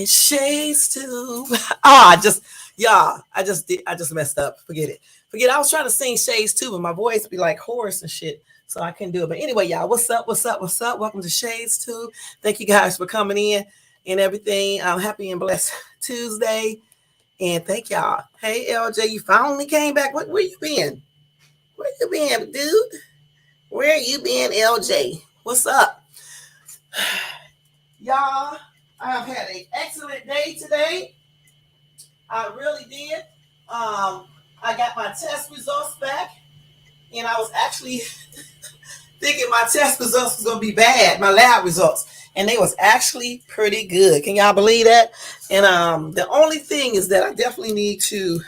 It's Shades Tube. Ah, I just messed up. Forget it. Forget it. I was trying to sing Shades Tube, and my voice be like hoarse and shit. So I couldn't do it. But anyway, y'all, what's up? What's up? What's up? Welcome to Shades Tube. Thank you guys for coming in and everything. I'm happy and blessed Tuesday. And thank y'all. Hey LJ, you finally came back. Where you been? Where you been, dude? Where you been, LJ? What's up? Y'all, I've had an excellent day today. I really did. I got my test results back, and I was actually thinking my test results was gonna be bad, my lab results, and they was actually pretty good. Can y'all believe that? And the only thing is that I definitely need to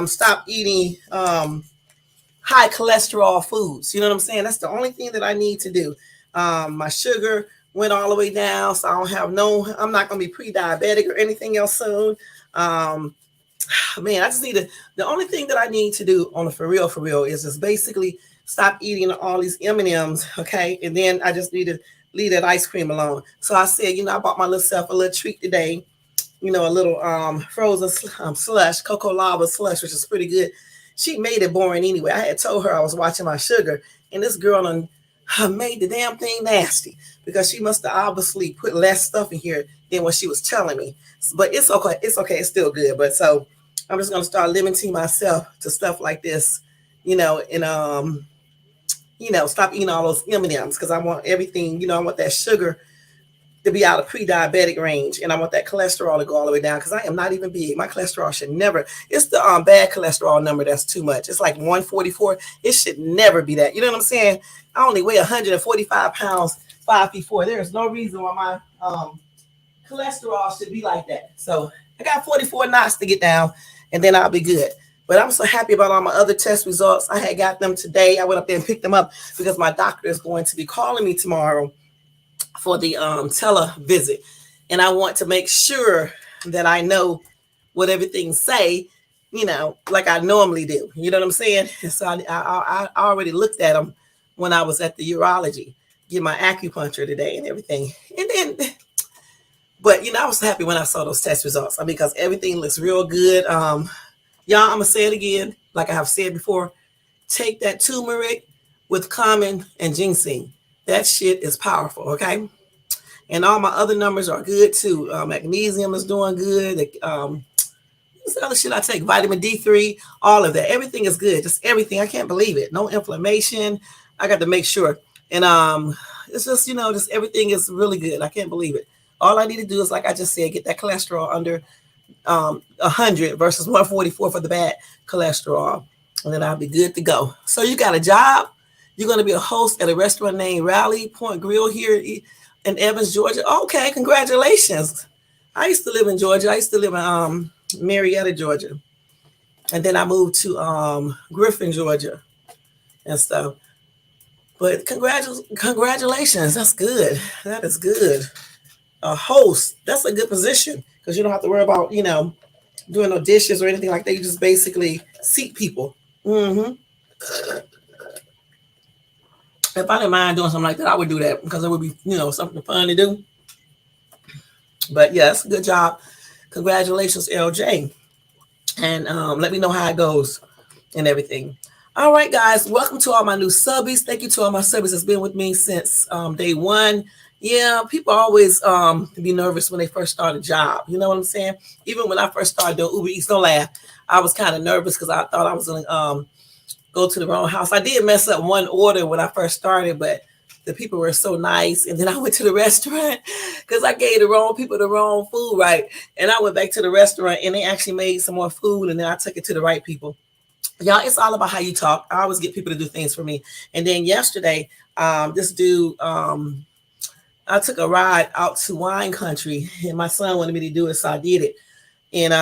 stop eating high cholesterol foods. You know what I'm saying? That's the only thing that I need to do. My sugar went all the way down, so I don't have I'm not gonna be pre-diabetic or anything else soon. Man, I just need to, the only thing that I need to do on the for real is just basically stop eating all these M&Ms, okay? And then I just need to leave that ice cream alone. So I said, I bought my little self a little treat today, a little frozen slush, cocoa lava slush, which is pretty good. She made it boring anyway. I had told her I was watching my sugar, and this girl made the damn thing nasty because she must have obviously put less stuff in here than what she was telling me. But it's okay. It's okay. It's still good. But so I'm just gonna start limiting myself to stuff like this, and stop eating all those M&Ms because I want everything. I want that sugar to be out of pre-diabetic range, and I want that cholesterol to go all the way down because I am not even big. My cholesterol should never. It's the bad cholesterol number that's too much. It's like 144. It should never be that. You know what I'm saying? I only weigh 145 pounds, 5 feet 4. There is no reason why my cholesterol should be like that. So I got 44 knots to get down, and then I'll be good. But I'm so happy about all my other test results. I had got them today. I went up there and picked them up because my doctor is going to be calling me tomorrow for the tele visit, and I want to make sure that I know what everything say, like I normally do. You know what I'm saying? And so I already looked at them when I was at the urology, get my acupuncture today and everything, and then. But I was happy when I saw those test results. Because everything looks real good. Y'all, I'm gonna say it again, like I have said before. Take that turmeric with common and ginseng. That shit is powerful, okay? And all my other numbers are good too. Magnesium is doing good. What's the other shit I take? Vitamin D3, all of that. Everything is good. Just everything. I can't believe it. No inflammation. I got to make sure. And it's just, just everything is really good. I can't believe it. All I need to do is, like I just said, get that cholesterol under 100 versus 144 for the bad cholesterol. And then I'll be good to go. So you got a job. You're going to be a host at a restaurant named Rally Point Grill here in Evans, Georgia. Okay, congratulations. I used to live in Georgia. I used to live in Marietta, Georgia. And then I moved to Griffin, Georgia and stuff. But congratulations. That's good. That is good. A host, that's a good position because you don't have to worry about, doing no dishes or anything like that. You just basically seat people. Mm-hmm. If I didn't mind doing something like that, I would do that because it would be, something fun to do. But yeah, it's a good job. Congratulations, LJ. And let me know how it goes and everything. All right, guys, welcome to all my new subbies. Thank you to all my subbies that's been with me since day one. Yeah, people always be nervous when they first start a job. You know what I'm saying? Even when I first started doing Uber Eats, don't laugh. I was kind of nervous because I thought I was going to go to the wrong house. I did mess up one order when I first started, but the people were so nice. And then I went to the restaurant because I gave the wrong people the wrong food, right? And I went back to the restaurant and they actually made some more food and then I took it to the right people. Y'all, it's all about how you talk. I always get people to do things for me. And then yesterday, this dude, I took a ride out to wine country and my son wanted me to do it. So I did it. And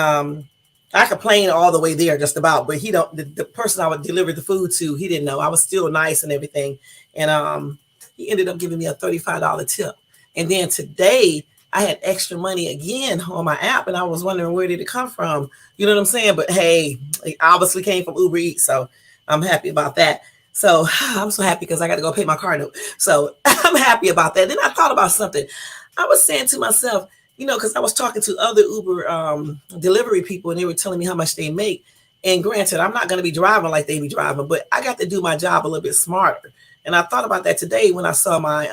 I complained all the way there just about, but the person I would deliver the food to, he didn't know. I was still nice and everything. And he ended up giving me a $35 tip. And then today I had extra money again on my app and I was wondering where did it come from? You know what I'm saying? But hey, it obviously came from Uber Eats. So I'm happy about that. So I'm so happy because I got to go pay my car note. So I'm happy about that. Then I thought about something. I was saying to myself, because I was talking to other Uber delivery people, and they were telling me how much they make. And granted, I'm not going to be driving like they be driving, but I got to do my job a little bit smarter. And I thought about that today when I saw my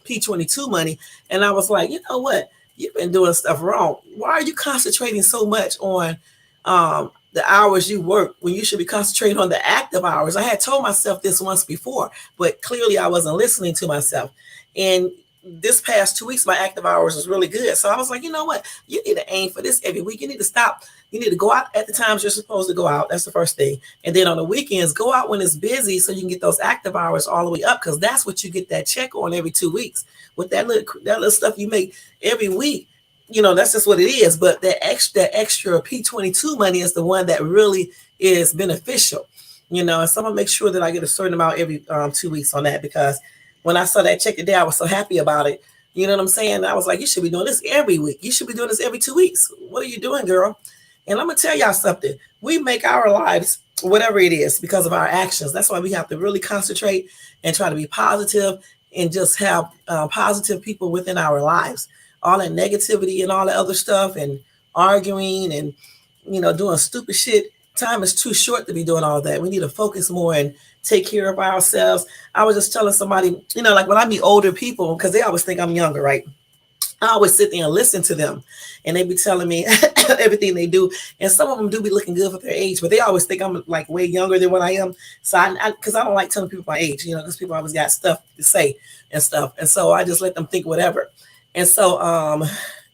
P22 money, and I was like, you know what? You've been doing stuff wrong. Why are you concentrating so much on the hours you work when you should be concentrating on the active hours? I had told myself this once before, but clearly I wasn't listening to myself. And this past 2 weeks, my active hours was really good. So I was like, you know what? You need to aim for this every week. You need to stop. You need to go out at the times you're supposed to go out. That's the first thing. And then on the weekends, go out when it's busy so you can get those active hours all the way up, because that's what you get that check on every 2 weeks. With that little stuff you make every week, that's just what it is. But that extra P22 money is the one that really is beneficial. And so I'm gonna make sure that I get a certain amount every 2 weeks on that, because when I saw that check today, I was so happy about it. You know what I'm saying? I was like, you should be doing this every week. You should be doing this every 2 weeks. What are you doing, girl? And I'm going to tell y'all something. We make our lives, whatever it is, because of our actions. That's why we have to really concentrate and try to be positive and just have positive people within our lives. All that negativity and all that other stuff and arguing and, doing stupid shit. Time is too short to be doing all that. We need to focus more and take care of ourselves. I was just telling somebody, like when I meet older people, because they always think I'm younger, right? I always sit there and listen to them, and they be telling me everything they do. And some of them do be looking good for their age, but they always think I'm like way younger than what I am. So because I don't like telling people my age, because people always got stuff to say and stuff. And so I just let them think whatever. And so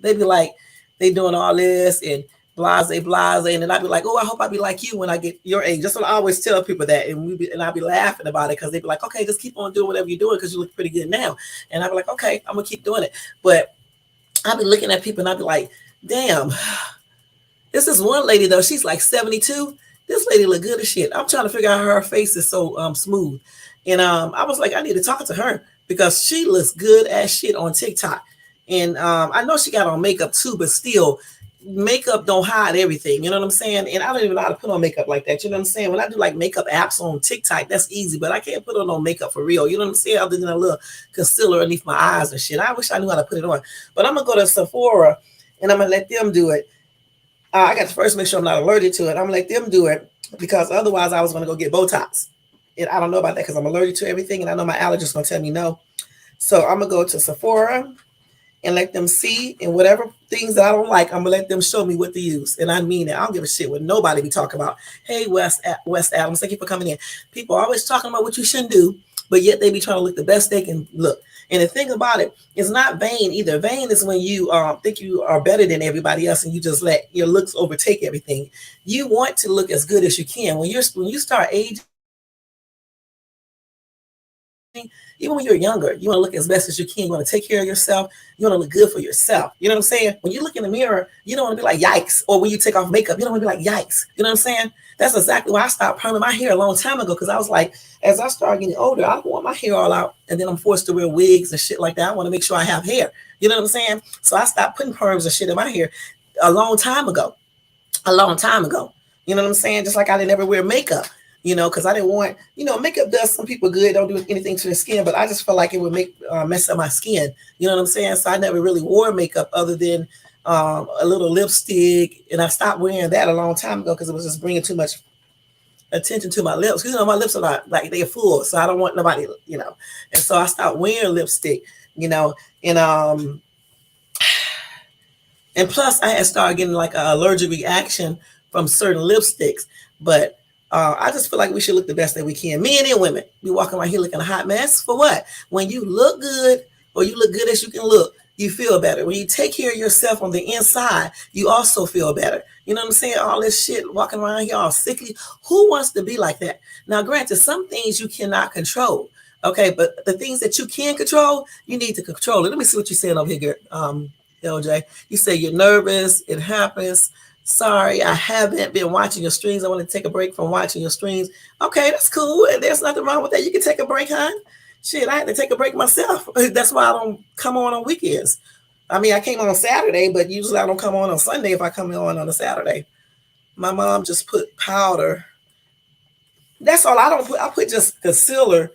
they be like, they doing all this and blase, and then I'd be like, oh, I hope I be like you when I get your age. That's what I always tell people that, and I'd be laughing about it, because they'd be like, okay, just keep on doing whatever you're doing because you look pretty good now. And I'd be like, okay, I'm gonna keep doing it. But I'd be looking at people and I'd be like, damn, this is one lady though, she's like 72. This lady look good as shit. I'm trying to figure out how her face is so smooth. And I was like, I need to talk to her because she looks good as shit on TikTok. And I know she got on makeup too, but still, makeup don't hide everything. You know what I'm saying? And I don't even know how to put on makeup like that. You know what I'm saying? When I do like makeup apps on TikTok, that's easy, but I can't put on no makeup for real. You know what I'm saying? Other than a little concealer underneath my eyes and shit. I wish I knew how to put it on. But I'm going to go to Sephora and I'm going to let them do it. I got to first make sure I'm not allergic to it. I'm going to let them do it because otherwise I was going to go get Botox. And I don't know about that because I'm allergic to everything. And I know my allergist going to tell me no. So I'm going to go to Sephora and let them see, and whatever things that I don't like, I'm gonna let them show me what to use. And I mean it. I don't give a shit what nobody be talking about. Hey, West Adams, thank you for coming in. People are always talking about what you shouldn't do, but yet they be trying to look the best they can look. And the thing about it is not vain either. Vain is when you think you are better than everybody else and you just let your looks overtake everything. You want to look as good as you can. When you start aging, even when you're younger, you want to look as best as you can. You want to take care of yourself. You want to look good for yourself. You know what I'm saying? When you look in the mirror, you don't want to be like, yikes. Or when you take off makeup, you don't want to be like, yikes. You know what I'm saying? That's exactly why I stopped perming my hair a long time ago, because I was like, as I start getting older, I don't want my hair all out. And then I'm forced to wear wigs and shit like that. I want to make sure I have hair. You know what I'm saying? So I stopped putting perms and shit in my hair a long time ago. You know what I'm saying? Just like I didn't ever wear makeup. Because I didn't want, makeup does some people good, don't do anything to their skin, but I just felt like it would mess up my skin. You know what I'm saying? So I never really wore makeup other than a little lipstick, and I stopped wearing that a long time ago because it was just bringing too much attention to my lips. My lips are not like they're full, so I don't want nobody, and so I stopped wearing lipstick, and plus I had started getting like an allergic reaction from certain lipsticks, but I just feel like we should look the best that we can. Men and women, we walking around here looking a hot mess for what? When you look good, or you look good as you can look, you feel better. When you take care of yourself on the inside, you also feel better. You know what I'm saying? All this shit walking around here all sickly. Who wants to be like that? Now, granted, some things you cannot control. Okay, but the things that you can control, you need to control it. Let me see what you're saying over here, LJ. You say you're nervous. It happens. Sorry, I haven't been watching your streams. I want to take a break from watching your streams. Okay, that's cool. And there's nothing wrong with that. You can take a break, hon. Shit, I had to take a break myself. That's why I don't come on weekends. I mean, I came on Saturday, but usually I don't come on Sunday if I come on a Saturday. My mom just put powder. That's all I don't put. I put just concealer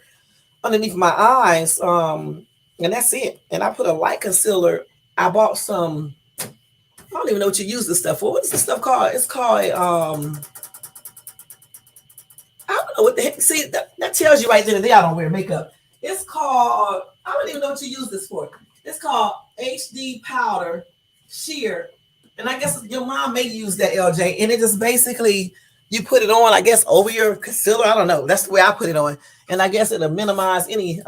underneath my eyes. And that's it. And I put a light concealer. I bought some I don't even know what you use this stuff for. What's this stuff called? It's called I don't know what the heck. See, that tells you right there that I don't wear makeup. It's called, I don't even know what you use this for. It's called HD Powder Sheer. And I guess your mom may use that, LJ. And it just basically, you put it on, I guess, over your concealer. I don't know. That's the way I put it on. And I guess it'll minimize any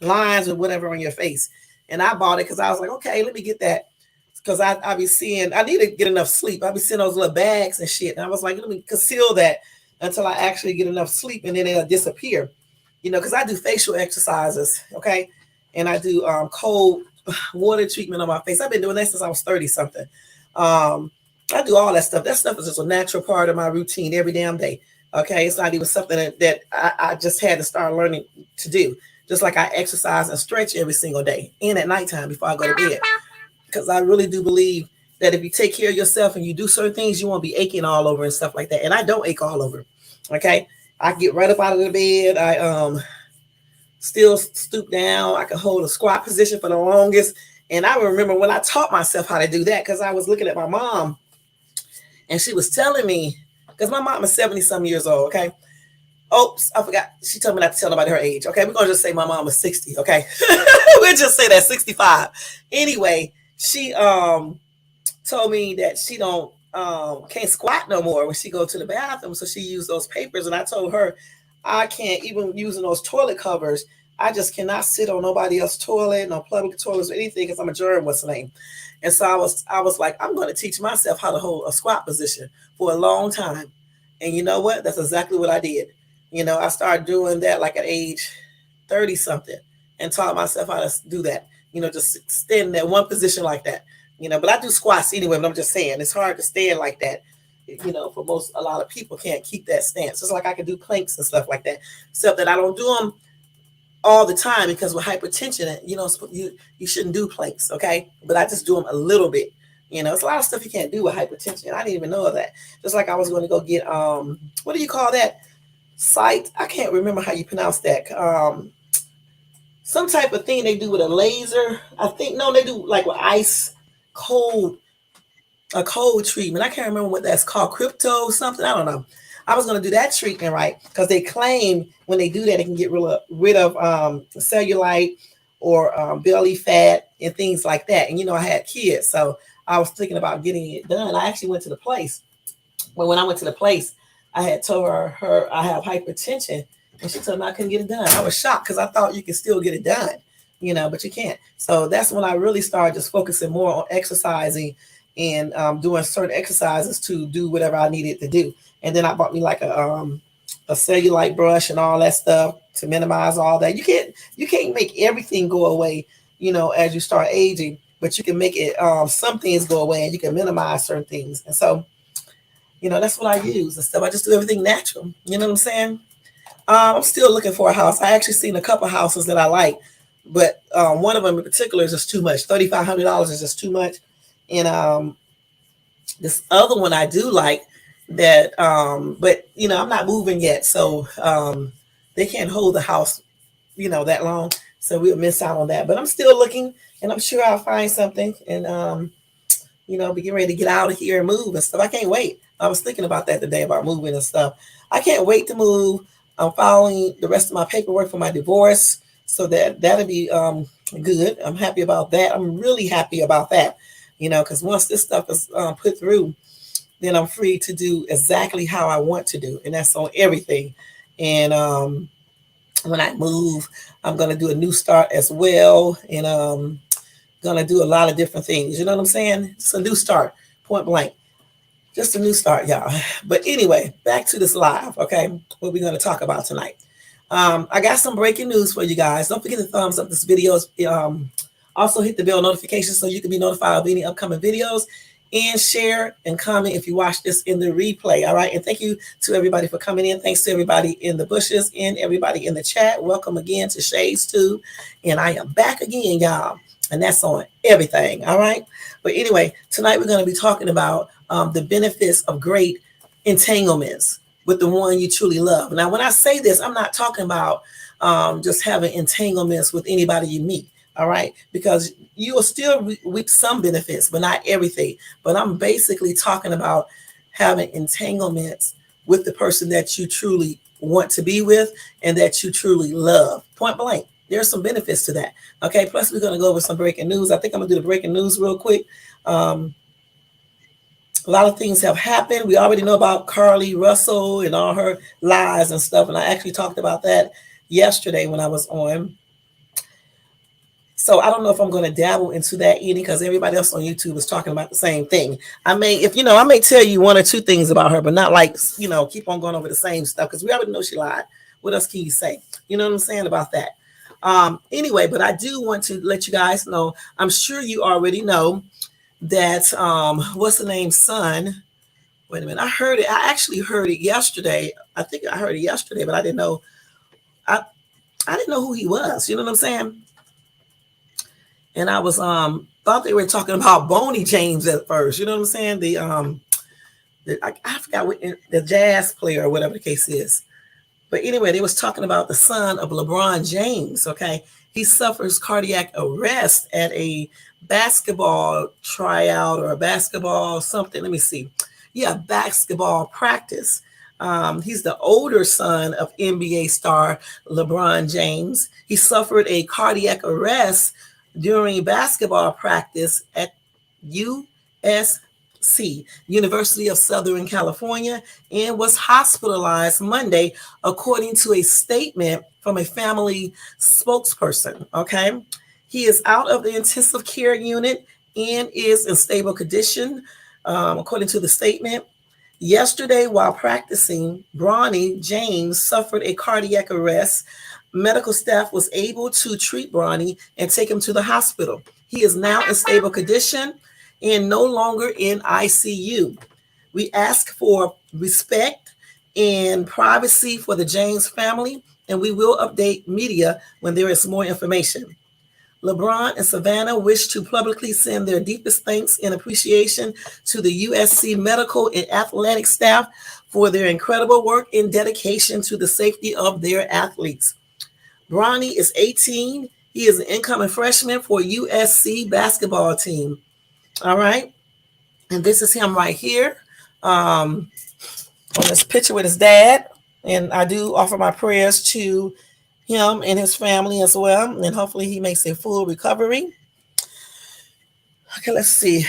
lines or whatever on your face. And I bought it because I was like, okay, let me get that. Because I be seeing, I need to get enough sleep. I be seeing those little bags and shit. And I was like, let me conceal that until I actually get enough sleep, and then it'll disappear. You know, because I do facial exercises, okay? And I do cold water treatment on my face. I've been doing that since I was 30 something. I do all that stuff. That stuff is just a natural part of my routine every damn day. Okay. It's not even something that I just had to start learning to do. Just like I exercise and stretch every single day and at nighttime before I go to bed. Because I really do believe that if you take care of yourself and you do certain things, you won't be aching all over and stuff like that. And I don't ache all over. Okay. I get right up out of the bed. I still stoop down. I can hold a squat position for the longest. And I remember when I taught myself how to do that, because I was looking at my mom and she was telling me, because my mom is 70 some years old. Okay. Oops, I forgot. She told me not to tell nobody her age. Okay. We're going to just say my mom was 60. Okay. We'll just say that 65. Anyway, she told me that she don't can't squat no more when she go to the bathroom. So she used those papers. And I told her, I can't, even using those toilet covers, I just cannot sit on nobody else's toilet, no public toilets or anything, because I'm a germ, what's the name? And so I was like, I'm going to teach myself how to hold a squat position for a long time. And you know what? That's exactly what I did. You know, I started doing that like at age 30 something and taught myself how to do that. You know, just stand in that one position like that. You know, but I do squats anyway, but I'm just saying it's hard to stand like that. You know, for a lot of people can't keep that stance. It's like I can do planks and stuff like that, except that I don't do them all the time because with hypertension, you know, you shouldn't do planks, okay? But I just do them a little bit. You know, it's a lot of stuff you can't do with hypertension. I didn't even know of that. Just like I was going to go get what do you call that? Sight? I can't remember how you pronounce that. Some type of thing they do with a laser. I think no, they do like with ice, a cold treatment. I can't remember what that's called. Crypto something. I don't know. I was going to do that treatment, right? Because they claim when they do that, it can get rid of cellulite or belly fat and things like that. And, you know, I had kids, so I was thinking about getting it done. I actually went to the place. But when I went to the place, I had told her I have hypertension, and she told me I couldn't get it done. I was shocked because I thought you could still get it done, you know, but you can't. So that's when I really started just focusing more on exercising and doing certain exercises to do whatever I needed to do. And then I bought me like a cellulite brush and all that stuff to minimize all that. You can't make everything go away, you know, as you start aging, but you can make it some things go away and you can minimize certain things. And so, you know, that's what I use and stuff. I just do everything natural. You know what I'm saying? I'm still looking for a house. I actually seen a couple houses that I like, but one of them in particular is just too much. $3,500 is just too much. And this other one I do like that, but you know, I'm not moving yet, so they can't hold the house, you know, that long. So we'll miss out on that. But I'm still looking, and I'm sure I'll find something, and you know, be getting ready to get out of here and move and stuff. I can't wait. I was thinking about that today about moving and stuff. I can't wait to move. I'm following the rest of my paperwork for my divorce, so that'll be good. I'm happy about that. I'm really happy about that. You know, because once this stuff is put through, then I'm free to do exactly how I want to do. And that's on everything. And when I move, I'm going to do a new start as well. And going to do a lot of different things. You know what I'm saying? It's a new start, point blank. Just a new start, y'all. But anyway, back to this live, okay? What we're going to talk about tonight. I got some breaking news for you guys. Don't forget to thumbs up this video. Also hit the bell notification so you can be notified of any upcoming videos, and share and comment if you watch this in the replay. All right. And thank you to everybody for coming in. Thanks to everybody in the bushes and everybody in the chat. Welcome again to Shades Too. And I am back again, y'all. And that's on everything. All right. But anyway, tonight we're going to be talking about the benefits of great entanglements with the one you truly love. Now, when I say this, I'm not talking about just having entanglements with anybody you meet. All right, because you will still reap some benefits, but not everything. But I'm basically talking about having entanglements with the person that you truly want to be with and that you truly love. Point blank. There's some benefits to that. Okay. Plus, we're going to go over some breaking news. I think I'm going to do the breaking news real quick. Um, a lot of things have happened. We already know about Carly Russell and all her lies and stuff. And I actually talked about that yesterday when I was on. So I don't know if I'm going to dabble into that eating because everybody else on YouTube is talking about the same thing. I may, if you know, I may tell you one or two things about her, but not like, keep on going over the same stuff because we already know she lied. What else can you say? You know what I'm saying about that? Anyway, but I do want to let you guys know, I'm sure you already know that, what's the name, son? Wait a minute. I heard it. I actually heard it yesterday. I think I heard it yesterday, but I didn't know. I didn't know who he was. You know what I'm saying? And I was thought they were talking about Boney James at first. You know what I'm saying? I forgot what the jazz player or whatever the case is. But anyway, they was talking about the son of LeBron James. Okay, he suffers cardiac arrest at a basketball tryout or a basketball something. Let me see. Yeah, basketball practice. He's the older son of NBA star LeBron James. He suffered a cardiac arrest during basketball practice at USC, University of Southern California, and was hospitalized Monday, according to a statement from a family spokesperson. Okay. He is out of the intensive care unit and is in stable condition, according to the statement. Yesterday, while practicing, Bronny James suffered a cardiac arrest. Medical staff was able to treat Bronny and take him to the hospital. He is now in stable condition and no longer in ICU. We ask for respect and privacy for the James family, and we will update media when there is more information. LeBron and Savannah wish to publicly send their deepest thanks and appreciation to the USC medical and athletic staff for their incredible work and dedication to the safety of their athletes. Bronny is 18. He is an incoming freshman for USC basketball team. All right. And this is him right here, on this picture with his dad. And I do offer my prayers to him and his family as well. And hopefully he makes a full recovery. Okay, let's see.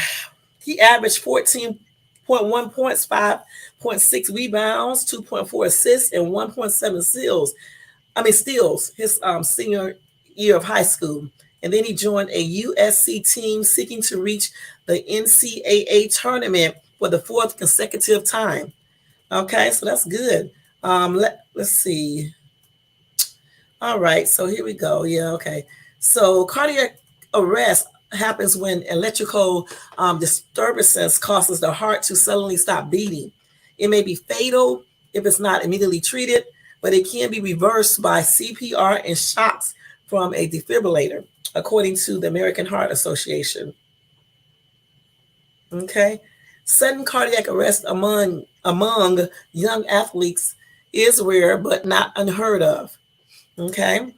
He averaged 14.1 points, 5.6 rebounds, 2.4 assists, and 1.7 steals his senior year of high school. And then he joined a USC team seeking to reach the NCAA tournament for the fourth consecutive time. Okay, so that's good. Let's see. All right, so here we go. Yeah, okay. So cardiac arrest happens when electrical disturbances causes the heart to suddenly stop beating. It may be fatal if it's not immediately treated, but it can be reversed by CPR and shocks from a defibrillator, according to the American Heart Association. Okay. Sudden cardiac arrest among young athletes is rare, but not unheard of. Okay.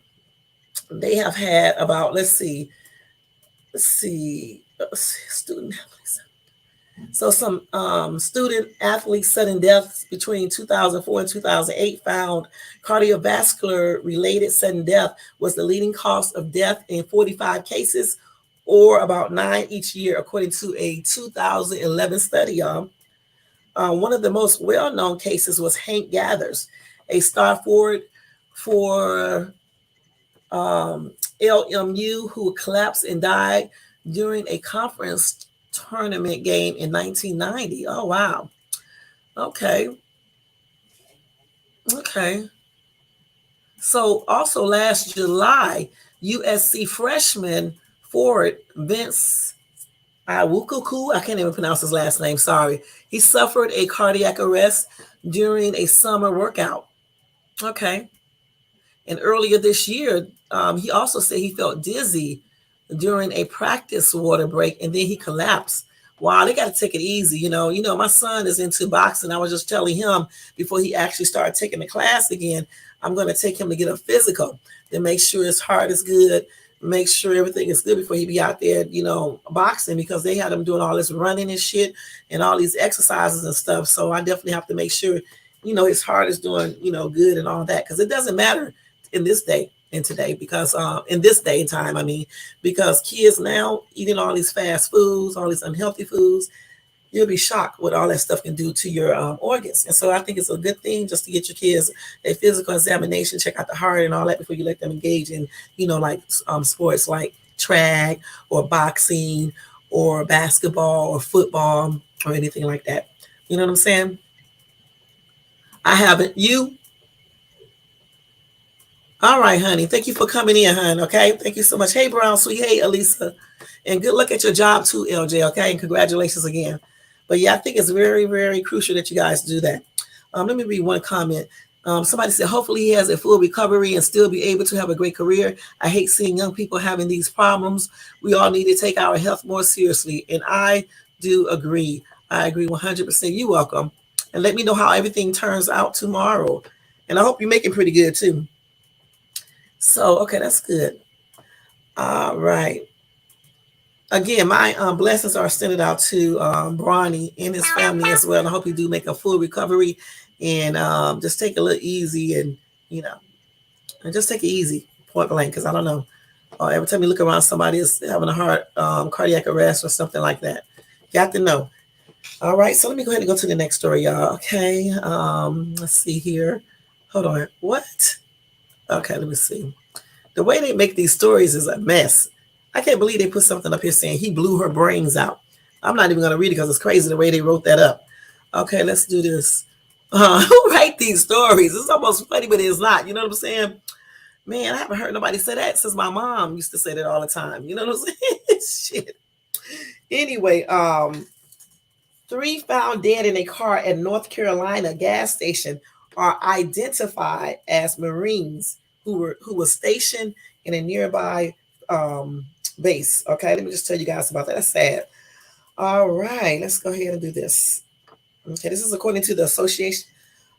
They have had about, let's see, student athletes. So some student athletes' sudden deaths between 2004 and 2008 found cardiovascular related sudden death was the leading cause of death in 45 cases, or about 9 each year, according to a 2011 study. One of the most well-known cases was Hank Gathers, a star forward for LMU, who collapsed and died during a conference tournament game in 1990. Oh, wow. Okay. So also last July, USC freshman forward Vince Iwukuku, I can't even pronounce his last name, sorry. He suffered a cardiac arrest during a summer workout. Okay. And earlier this year, he also said he felt dizzy during a practice water break, and then he collapsed. Wow, they got to take it easy. You know, my son is into boxing. I was just telling him before he actually started taking the class again, I'm going to take him to get a physical to make sure his heart is good, make sure everything is good before he be out there, boxing, because they had him doing all this running and shit and all these exercises and stuff. So I definitely have to make sure, his heart is doing, good and all that. Because it doesn't matter in this day and today, because in this day and time, I mean, because kids now eating all these fast foods, all these unhealthy foods, you'll be shocked what all that stuff can do to your organs. And so I think it's a good thing just to get your kids a physical examination, check out the heart and all that before you let them engage in, like sports like track or boxing or basketball or football or anything like that. You know what I'm saying? I haven't. You? All right, honey. Thank you for coming in, hon. Okay. Thank you so much. Hey, Brown Sweet. Hey, Elisa. And good luck at your job too, LJ. Okay. And congratulations again. But yeah, I think it's very, very crucial that you guys do that. Let me read one comment. Somebody said, hopefully he has a full recovery and still be able to have a great career. I hate seeing young people having these problems. We all need to take our health more seriously. And I do agree. I agree 100%. You're welcome. And let me know how everything turns out tomorrow. And I hope you're making pretty good too. So, okay, that's good. All right. Again, my blessings are sent out to Bronny and his family as well. And I hope you do make a full recovery and just take it a little easy and, and just take it easy, point blank, because I don't know. Every time you look around, somebody is having a heart cardiac arrest or something like that. You have to know. All right, so let me go ahead and go to the next story, y'all. Okay, let's see here. Hold on. What? Okay, let me see. The way they make these stories is a mess. I can't believe they put something up here saying he blew her brains out. I'm not even going to read it because it's crazy the way they wrote that up. Okay, let's do this. Who write these stories? It's almost funny, but it's not. You know what I'm saying? Man, I haven't heard nobody say that since my mom used to say that all the time. You know what I'm saying? Shit. Anyway, 3 found dead in a car at North Carolina gas station are identified as Marines who were stationed in a nearby base. Okay, let me just tell you guys about that. That's sad. All right, let's go ahead and do this. Okay, this is according to the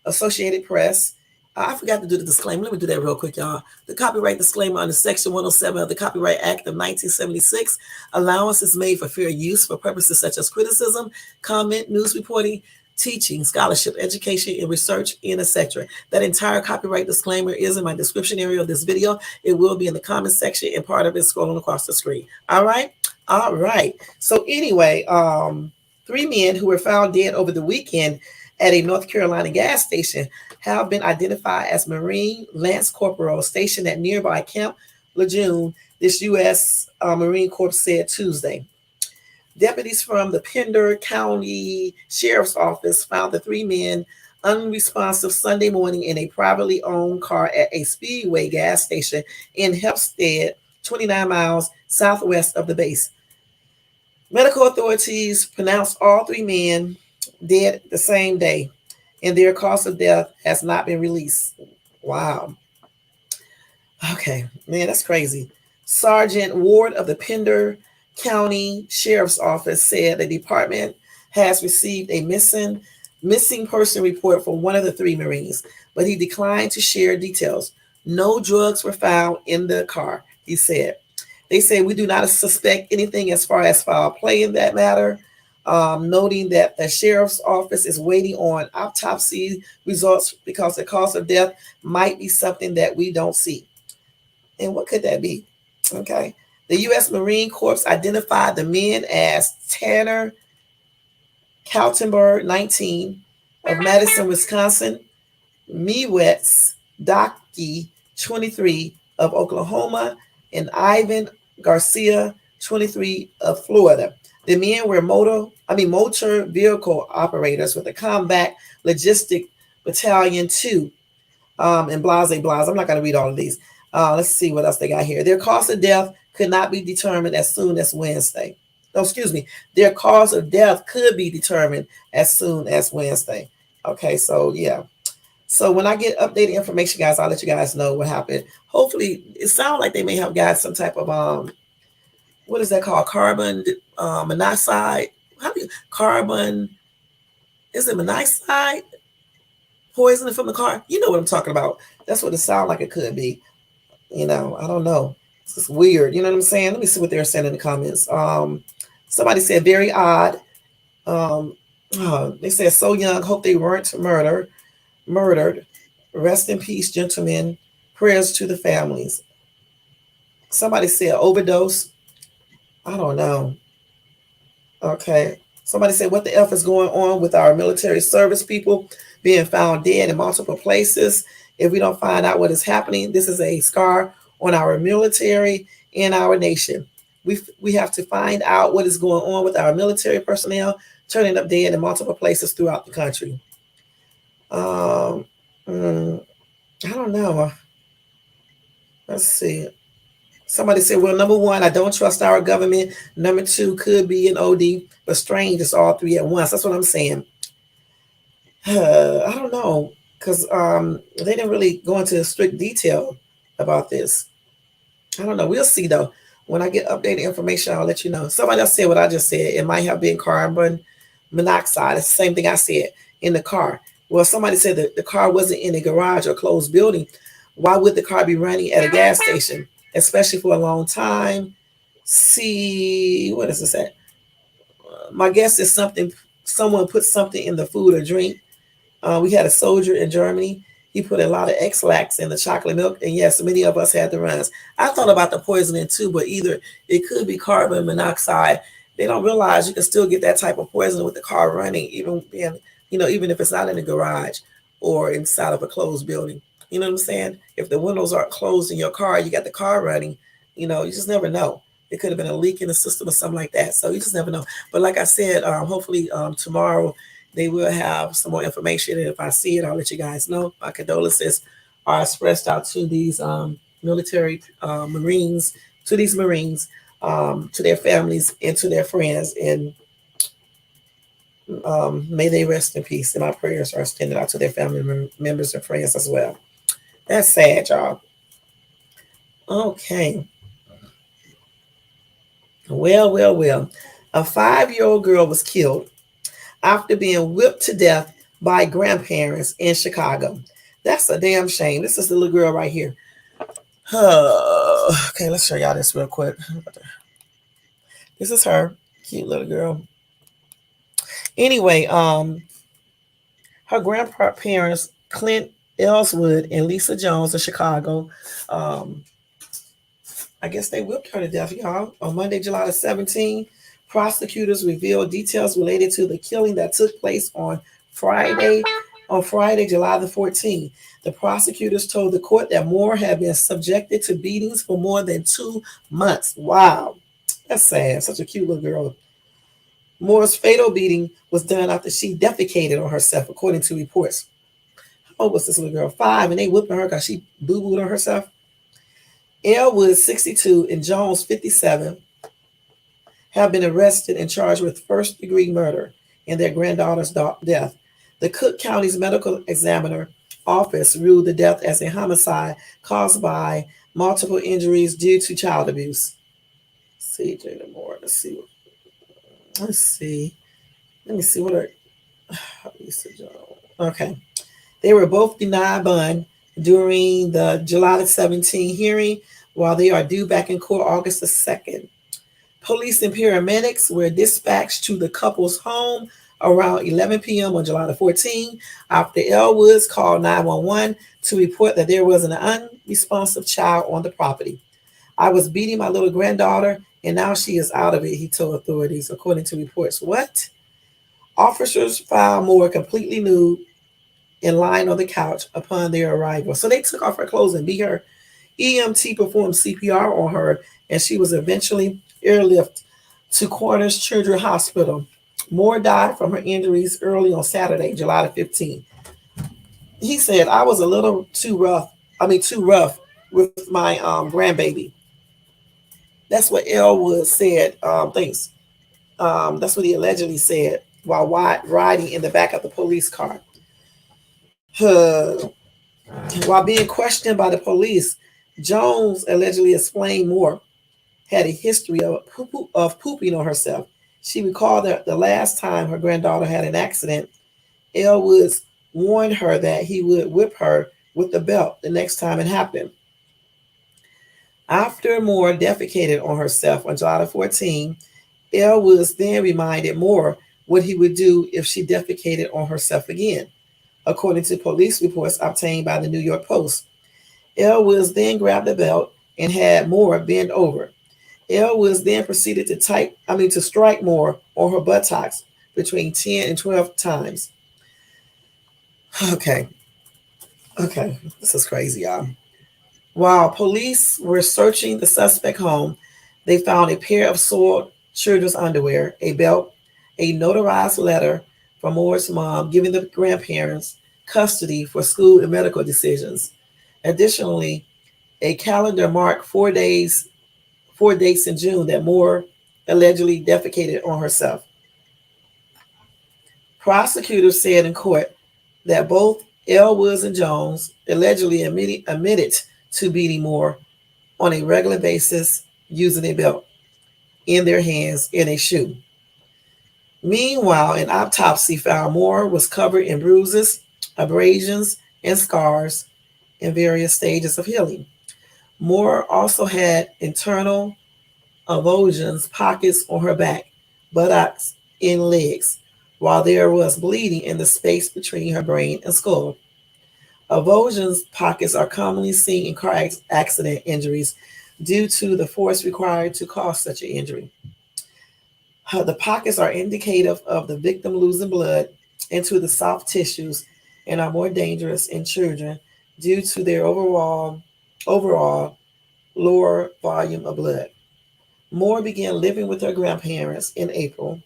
Associated Press. I forgot to do the disclaimer. Let me do that real quick, y'all. The copyright disclaimer under Section 107 of the Copyright Act of 1976. Allowance is made for fair use for purposes such as criticism, comment, news reporting, teaching, scholarship, education, and research, and etc. That entire copyright disclaimer is in my description area of this video. It will be in the comment section and part of it scrolling across the screen. All right? All right. So anyway, 3 men who were found dead over the weekend at a North Carolina gas station have been identified as Marine Lance Corporal stationed at nearby Camp Lejeune, this U.S. Marine Corps said Tuesday. Deputies from the Pender County Sheriff's Office found the 3 men unresponsive Sunday morning in a privately owned car at a Speedway gas station in Hempstead, 29 miles southwest of the base. Medical authorities pronounced all 3 men dead the same day, and their cause of death has not been released. Wow. Okay, man, that's crazy. Sergeant Ward of the Pender County Sheriff's Office said the department has received a missing person report for one of the 3 Marines, but he declined to share details. No drugs were found in the car, he said. They say we do not suspect anything as far as foul play in that matter, noting that the sheriff's office is waiting on autopsy results because the cause of death might be something that we don't see. And what could that be? Okay. The U.S. Marine Corps identified the men as Tanner Kaltenberg, 19, of Madison, Wisconsin, Mewetz Docky, 23, of Oklahoma, and Ivan Garcia, 23, of Florida. The men were motor vehicle operators with the Combat Logistic Battalion 2 and blase. I'm not going to read all of these. Let's see what else they got here. Their cause of death could not be determined as soon as Wednesday. No, excuse me. Their cause of death could be determined as soon as Wednesday. Okay, so yeah. So when I get updated information, guys, I'll let you guys know what happened. Hopefully, it sounds like they may have got some type of what is that called? Carbon monoxide. Carbon? Is it monoxide? Poisoning from the car? You know what I'm talking about. That's what it sounds like it could be. I don't know. It's weird. You know what I'm saying? Let me see what they're saying in the comments. Somebody said very odd. Um, they said so young. Hope they weren't murdered. Rest in peace, gentlemen. Prayers to the families. Somebody said overdose. I don't know. Okay. Somebody said, what the F is going on with our military service people being found dead in multiple places? If we don't find out what is happening, this is a scar on our military and our nation. We have to find out what is going on with our military personnel turning up dead in multiple places throughout the country. Um, I don't know. Let's see. Somebody said, well, number one, I don't trust our government. Number two, could be an OD, but strange is all three at once. That's what I'm saying. I don't know, because they didn't really go into strict detail about this. I don't know. We'll see, though. When I get updated information, I'll let you know. Somebody else said what I just said. It might have been carbon monoxide. It's the same thing I said in the car. Well, somebody said that the car wasn't in a garage or closed building. Why would the car be running at a gas station, especially for a long time? See, what is this at? My guess is someone put something in the food or drink. We had a soldier in Germany. He put a lot of X-Lax in the chocolate milk, and yes, many of us had the runs. I thought about the poisoning too, but either it could be carbon monoxide. They don't realize you can still get that type of poison with the car running, even even if it's not in the garage or inside of a closed building. You know what I'm saying? If the windows aren't closed in your car, you got the car running. You just never know. It could have been a leak in the system or something like that. So you just never know. But like I said, hopefully tomorrow they will have some more information. And if I see it, I'll let you guys know. My condolences are expressed out to these military Marines, to these Marines, to their families, and to their friends. And may they rest in peace. And my prayers are extended out to their family members and friends as well. That's sad, y'all. Okay. Well. A 5-year-old girl was killed after being whipped to death by grandparents in Chicago. That's a damn shame. This is the little girl right here. Okay, let's show y'all this real quick. This is her. Cute little girl. Anyway, her grandparents, Clint Ellswood and Lisa Jones of Chicago, I guess they whipped her to death, y'all. On Monday, July the 17th, prosecutors revealed details related to the killing that took place on Friday, July the 14th. The prosecutors told the court that Moore had been subjected to beatings for more than 2 months. Wow. That's sad. Such a cute little girl. Moore's fatal beating was done after she defecated on herself, according to reports. How old was this little girl? 5, and they whipping her because she boo-booed on herself. Elwood, 62, and Jones, 57, have been arrested and charged with first-degree murder in their granddaughter's death. The Cook County's medical examiner office ruled the death as a homicide caused by multiple injuries due to child abuse. C.J. Moore. Let's see. Let me see what are. Okay. They were both denied bond during the July 17 hearing, while they are due back in court August the 2nd. Police and paramedics were dispatched to the couple's home around 11 p.m. on July the 14th after Elwoods called 911 to report that there was an unresponsive child on the property. I was beating my little granddaughter, and now she is out of it, he told authorities, according to reports. What? Officers found Moore completely nude and lying on the couch upon their arrival. So they took off her clothes and beat her. EMT performed CPR on her, and she was eventually airlifted to Corners Children's Hospital. Moore died from her injuries early on Saturday, July the 15th. He said, I was a little too rough with my grandbaby. That's what Elwood said. Thanks. That's what he allegedly said while riding in the back of the police car. While being questioned by the police, Jones allegedly explained Moore had a history of pooping on herself. She recalled that the last time her granddaughter had an accident, Elwoods warned her that he would whip her with the belt the next time it happened. After Moore defecated on herself on July 14, Elle Woods then reminded Moore what he would do if she defecated on herself again, according to police reports obtained by the New York Post. Elle Woods then grabbed a belt and had Moore bend over. Elle Woods then proceeded to strike Moore on her buttocks between 10 and 12 times. Okay, this is crazy, y'all. While police were searching the suspect home, they found a pair of soiled children's underwear, a belt, a notarized letter from Moore's mom giving the grandparents custody for school and medical decisions. Additionally, a calendar marked 4 dates in June that Moore allegedly defecated on herself. Prosecutors said in court that both Elle Woods and Jones allegedly admitted to beating Moore on a regular basis using a belt in their hands and a shoe. Meanwhile, an autopsy found Moore was covered in bruises, abrasions, and scars in various stages of healing. Moore also had internal avulsions, pockets on her back, buttocks, and legs, while there was bleeding in the space between her brain and skull. Avulsions pockets are commonly seen in car accident injuries due to the force required to cause such an injury. The pockets are indicative of the victim losing blood into the soft tissues and are more dangerous in children due to their overall lower volume of blood. Moore began living with her grandparents in April,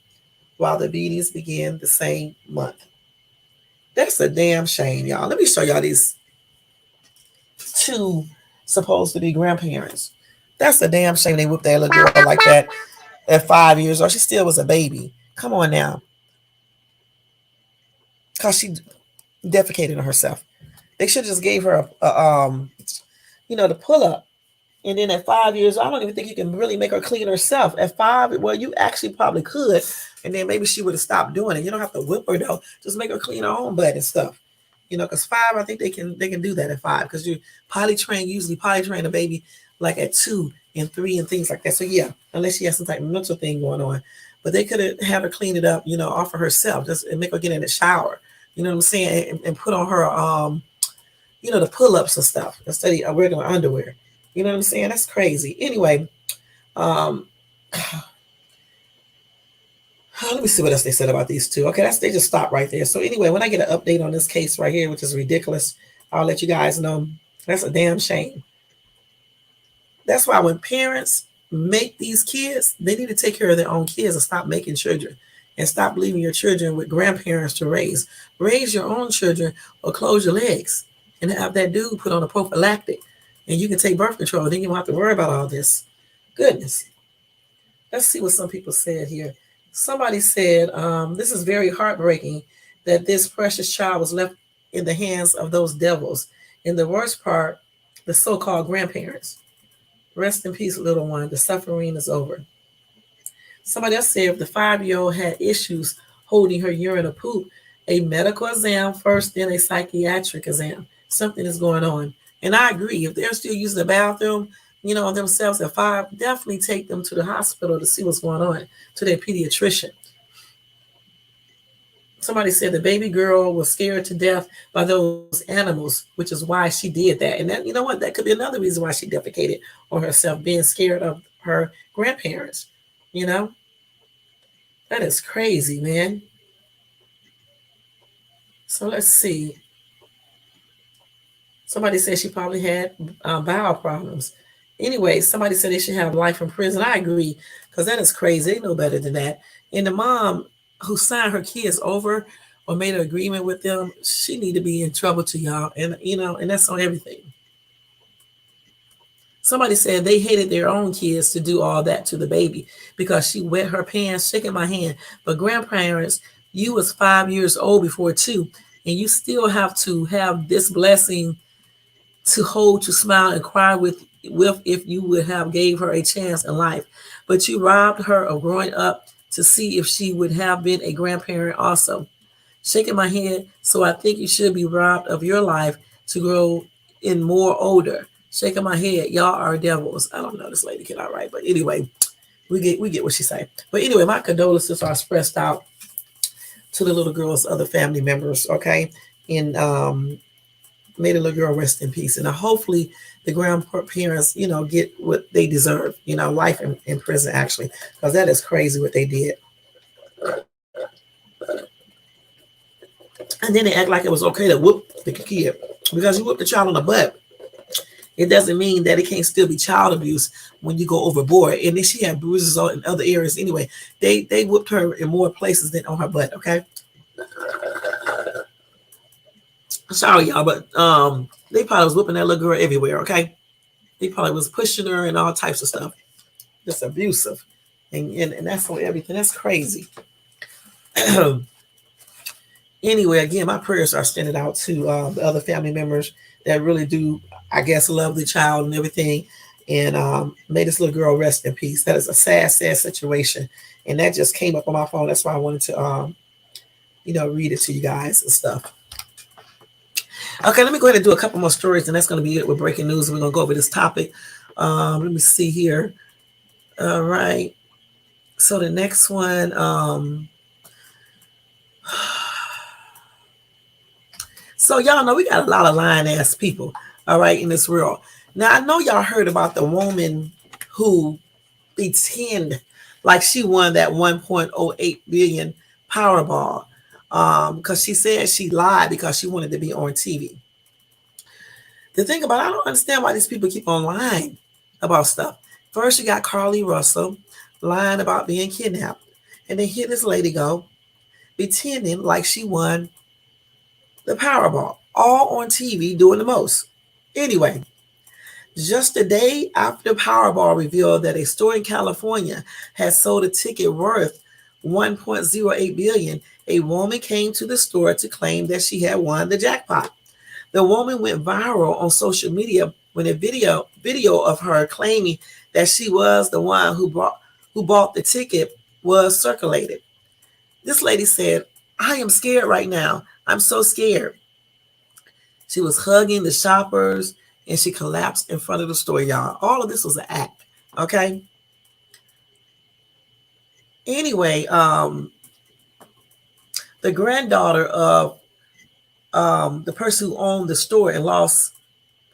while the beatings began the same month. That's a damn shame, y'all. Let me show y'all these two supposed to be grandparents. That's a damn shame they whipped that little girl like that at 5 years old. She still was a baby. Come on now. Because she defecated on herself. They should have just gave her the pull up. And then at 5 years, I don't even think you can really make her clean herself. At 5, well, you actually probably could. And then maybe she would have stopped doing it. You don't have to whip her though. Just make her clean her own butt and stuff. Because 5, I think they can do that at 5. Because you usually potty train a baby like at 2 and 3 and things like that. So yeah, unless she has some type of mental thing going on. But they could have had her clean it up, off of herself, just and make her get in the shower. You know what I'm saying? And put on her the pull-ups and stuff instead of regular underwear. You know what I'm saying? That's crazy. Anyway, let me see what else they said about these two. Okay, they just stopped right there. So anyway, when I get an update on this case right here, which is ridiculous, I'll let you guys know. That's a damn shame. That's why when parents make these kids, they need to take care of their own kids and stop making children and stop leaving your children with grandparents to raise. Raise your own children or close your legs and have that dude put on a prophylactic. And you can take birth control. Then you don't have to worry about all this. Goodness. Let's see what some people said here. Somebody said, this is very heartbreaking that this precious child was left in the hands of those devils. And the worst part, the so-called grandparents. Rest in peace, little one. The suffering is over. Somebody else said if the 5-year-old had issues holding her urine or poop, a medical exam first, then a psychiatric exam. Something is going on. And I agree. If they're still using the bathroom, themselves at 5, definitely take them to the hospital to see what's going on, to their pediatrician. Somebody said the baby girl was scared to death by those animals, which is why she did that. And that, that could be another reason why she defecated on herself, being scared of her grandparents. That is crazy, man. So let's see. Somebody said she probably had bowel problems. Anyway, somebody said they should have life in prison. I agree, because that is crazy. They know better than that. And the mom who signed her kids over or made an agreement with them, she need to be in trouble to y'all. And, and that's on everything. Somebody said they hated their own kids to do all that to the baby because she wet her pants, shaking my hand. But grandparents, you was 5 years old before 2, and you still have to have this blessing to hold, to smile, and cry with if you would have gave her a chance in life. But you robbed her of growing up to see if she would have been a grandparent also. Shaking my head, so I think you should be robbed of your life to grow in more older. Shaking my head. Y'all are devils. I don't know. This lady cannot write, but anyway, we get what she say. But anyway, my condolences are expressed out to the little girl's other family members. Okay, and may the little girl rest in peace. And hopefully the grandparents, get what they deserve. Life in prison actually, because that is crazy what they did. And then they act like it was okay to whoop the kid because you whoop the child on the butt. It doesn't mean that it can't still be child abuse when you go overboard. And then she had bruises in other areas anyway. They whooped her in more places than on her butt. Okay. Sorry, y'all, but they probably was whooping that little girl everywhere. Okay. They probably was pushing her and all types of stuff. Just abusive, and that's on everything. That's crazy. Anyway, again, my prayers are extended out to the other family members that really do, I guess, love the child and everything. And may this little girl rest in peace. That is a sad, sad situation. And that just came up on my phone. That's why I wanted to, read it to you guys and stuff. Okay, let me go ahead and do a couple more stories, and that's going to be it with breaking news. We're going to go over this topic. Let me see here. All right. So the next one. So y'all know we got a lot of lying ass people, all right, in this world. Now I know y'all heard about the woman who pretend like she won that 1.08 billion Powerball because she said she lied because she wanted to be on TV. The thing about it, I don't understand why these people keep on lying about stuff. First, you got Carly Russell lying about being kidnapped, and then here this lady go pretending like she won the Powerball, all on TV doing the most. Anyway, just a day after the Powerball revealed that a store in California had sold a ticket worth 1.08 billion, a woman came to the store to claim that she had won the jackpot. The woman went viral on social media when a video of her claiming that she was the one who bought the ticket was circulated. This lady said, "I am scared right now. I'm so scared." She was hugging the shoppers and she collapsed in front of the store, y'all. All of this was an act, okay? Anyway, the granddaughter of the person who owned the store in Los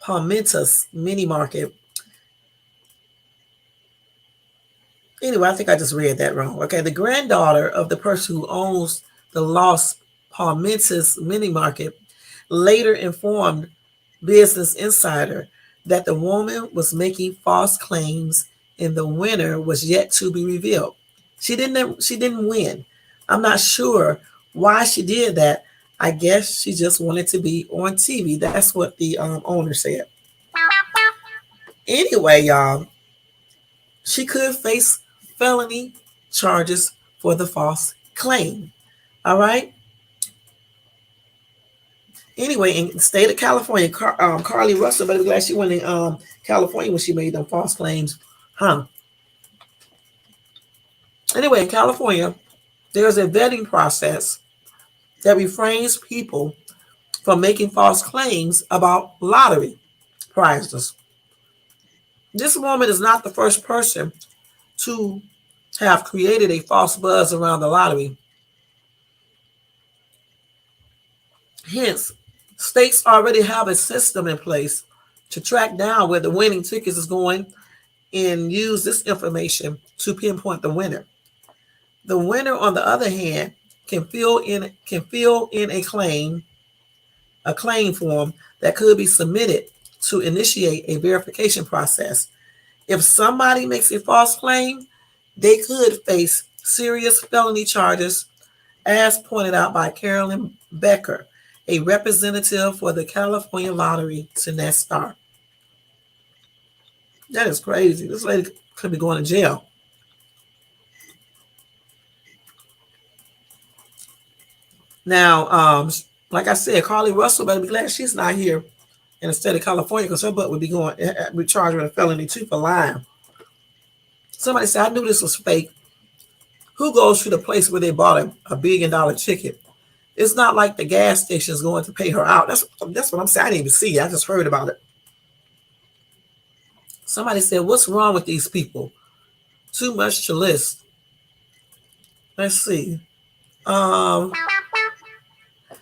Palmitas mini market. Anyway, I think I just read that wrong. Okay, the granddaughter of the person who owns the Los Palmitas mini market later informed Business Insider that the woman was making false claims and the winner was yet to be revealed. She didn't win. I'm not sure why she did that. I guess she just wanted to be on TV. That's what the owner said. Anyway, y'all, she could face felony charges for the false claim. All right. Anyway, in the state of California, Carly Russell, but I'm glad she went in California when she made them false claims. Anyway, in California, there's a vetting process that refrains people from making false claims about lottery prizes. This woman is not the first person to have created a false buzz around the lottery. Hence, states already have a system in place to track down where the winning tickets is going and use this information to pinpoint the winner. The winner, on the other hand, can fill in a claim form that could be submitted to initiate a verification process. If somebody makes a false claim, they could face serious felony charges, as pointed out by Carolyn Becker, a representative for the California Lottery to NetStar. That is crazy. This lady could be going to jail. Now, like I said, Carly Russell better be glad she's not here in the state of California because her butt would be charged with a felony too for lying. Somebody said, "I knew this was fake." Who goes to the place where they bought $1 billion ticket? It's not like the gas station is going to pay her out. That's what I'm saying. I didn't even see it. I just heard about it. Somebody said, what's wrong with these people? Too much to list. Let's see. Um,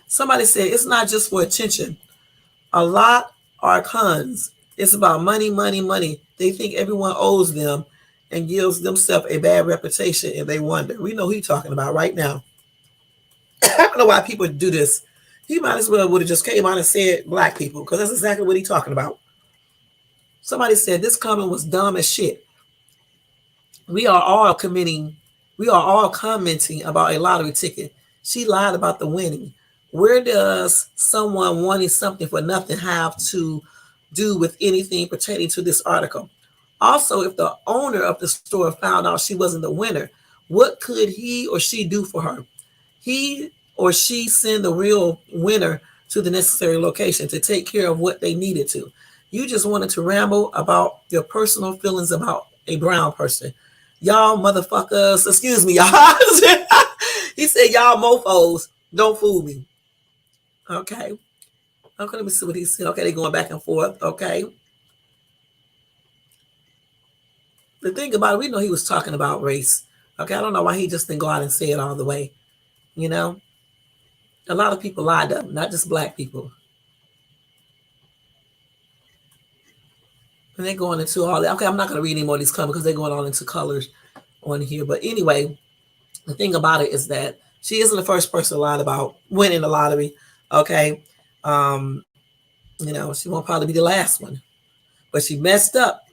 Somebody said it's not just for attention. A lot are cons. It's about money, money, money. They think everyone owes them and gives themselves a bad reputation and they wonder. We know who he's talking about right now. I don't know why people do this. He might as well would have just came out and said black people, because that's exactly what he's talking about. Somebody said this comment was dumb as shit. We are all commenting about a lottery ticket. She lied about the winning. Where does someone wanting something for nothing have to do with anything pertaining to this article? Also, if the owner of the store found out she wasn't the winner, what could he or she do for her? He or she send the real winner to the necessary location to take care of what they needed to. You just wanted to ramble about your personal feelings about a brown person. Y'all motherfuckers, excuse me, y'all. He said, y'all mofos, don't fool me. Okay. Okay, let me see what he said. Okay, they're going back and forth. Okay. The thing about it, we know he was talking about race. Okay, I don't know why he just didn't go out and say it all the way. You know, a lot of people lied up, not just black people. And they're going into all that. Okay, I'm not going to read any more of these comments because they're going on into colors on here. But anyway, the thing about it is that she isn't the first person to lie about winning the lottery. Okay. You know, she won't probably be the last one. But she messed up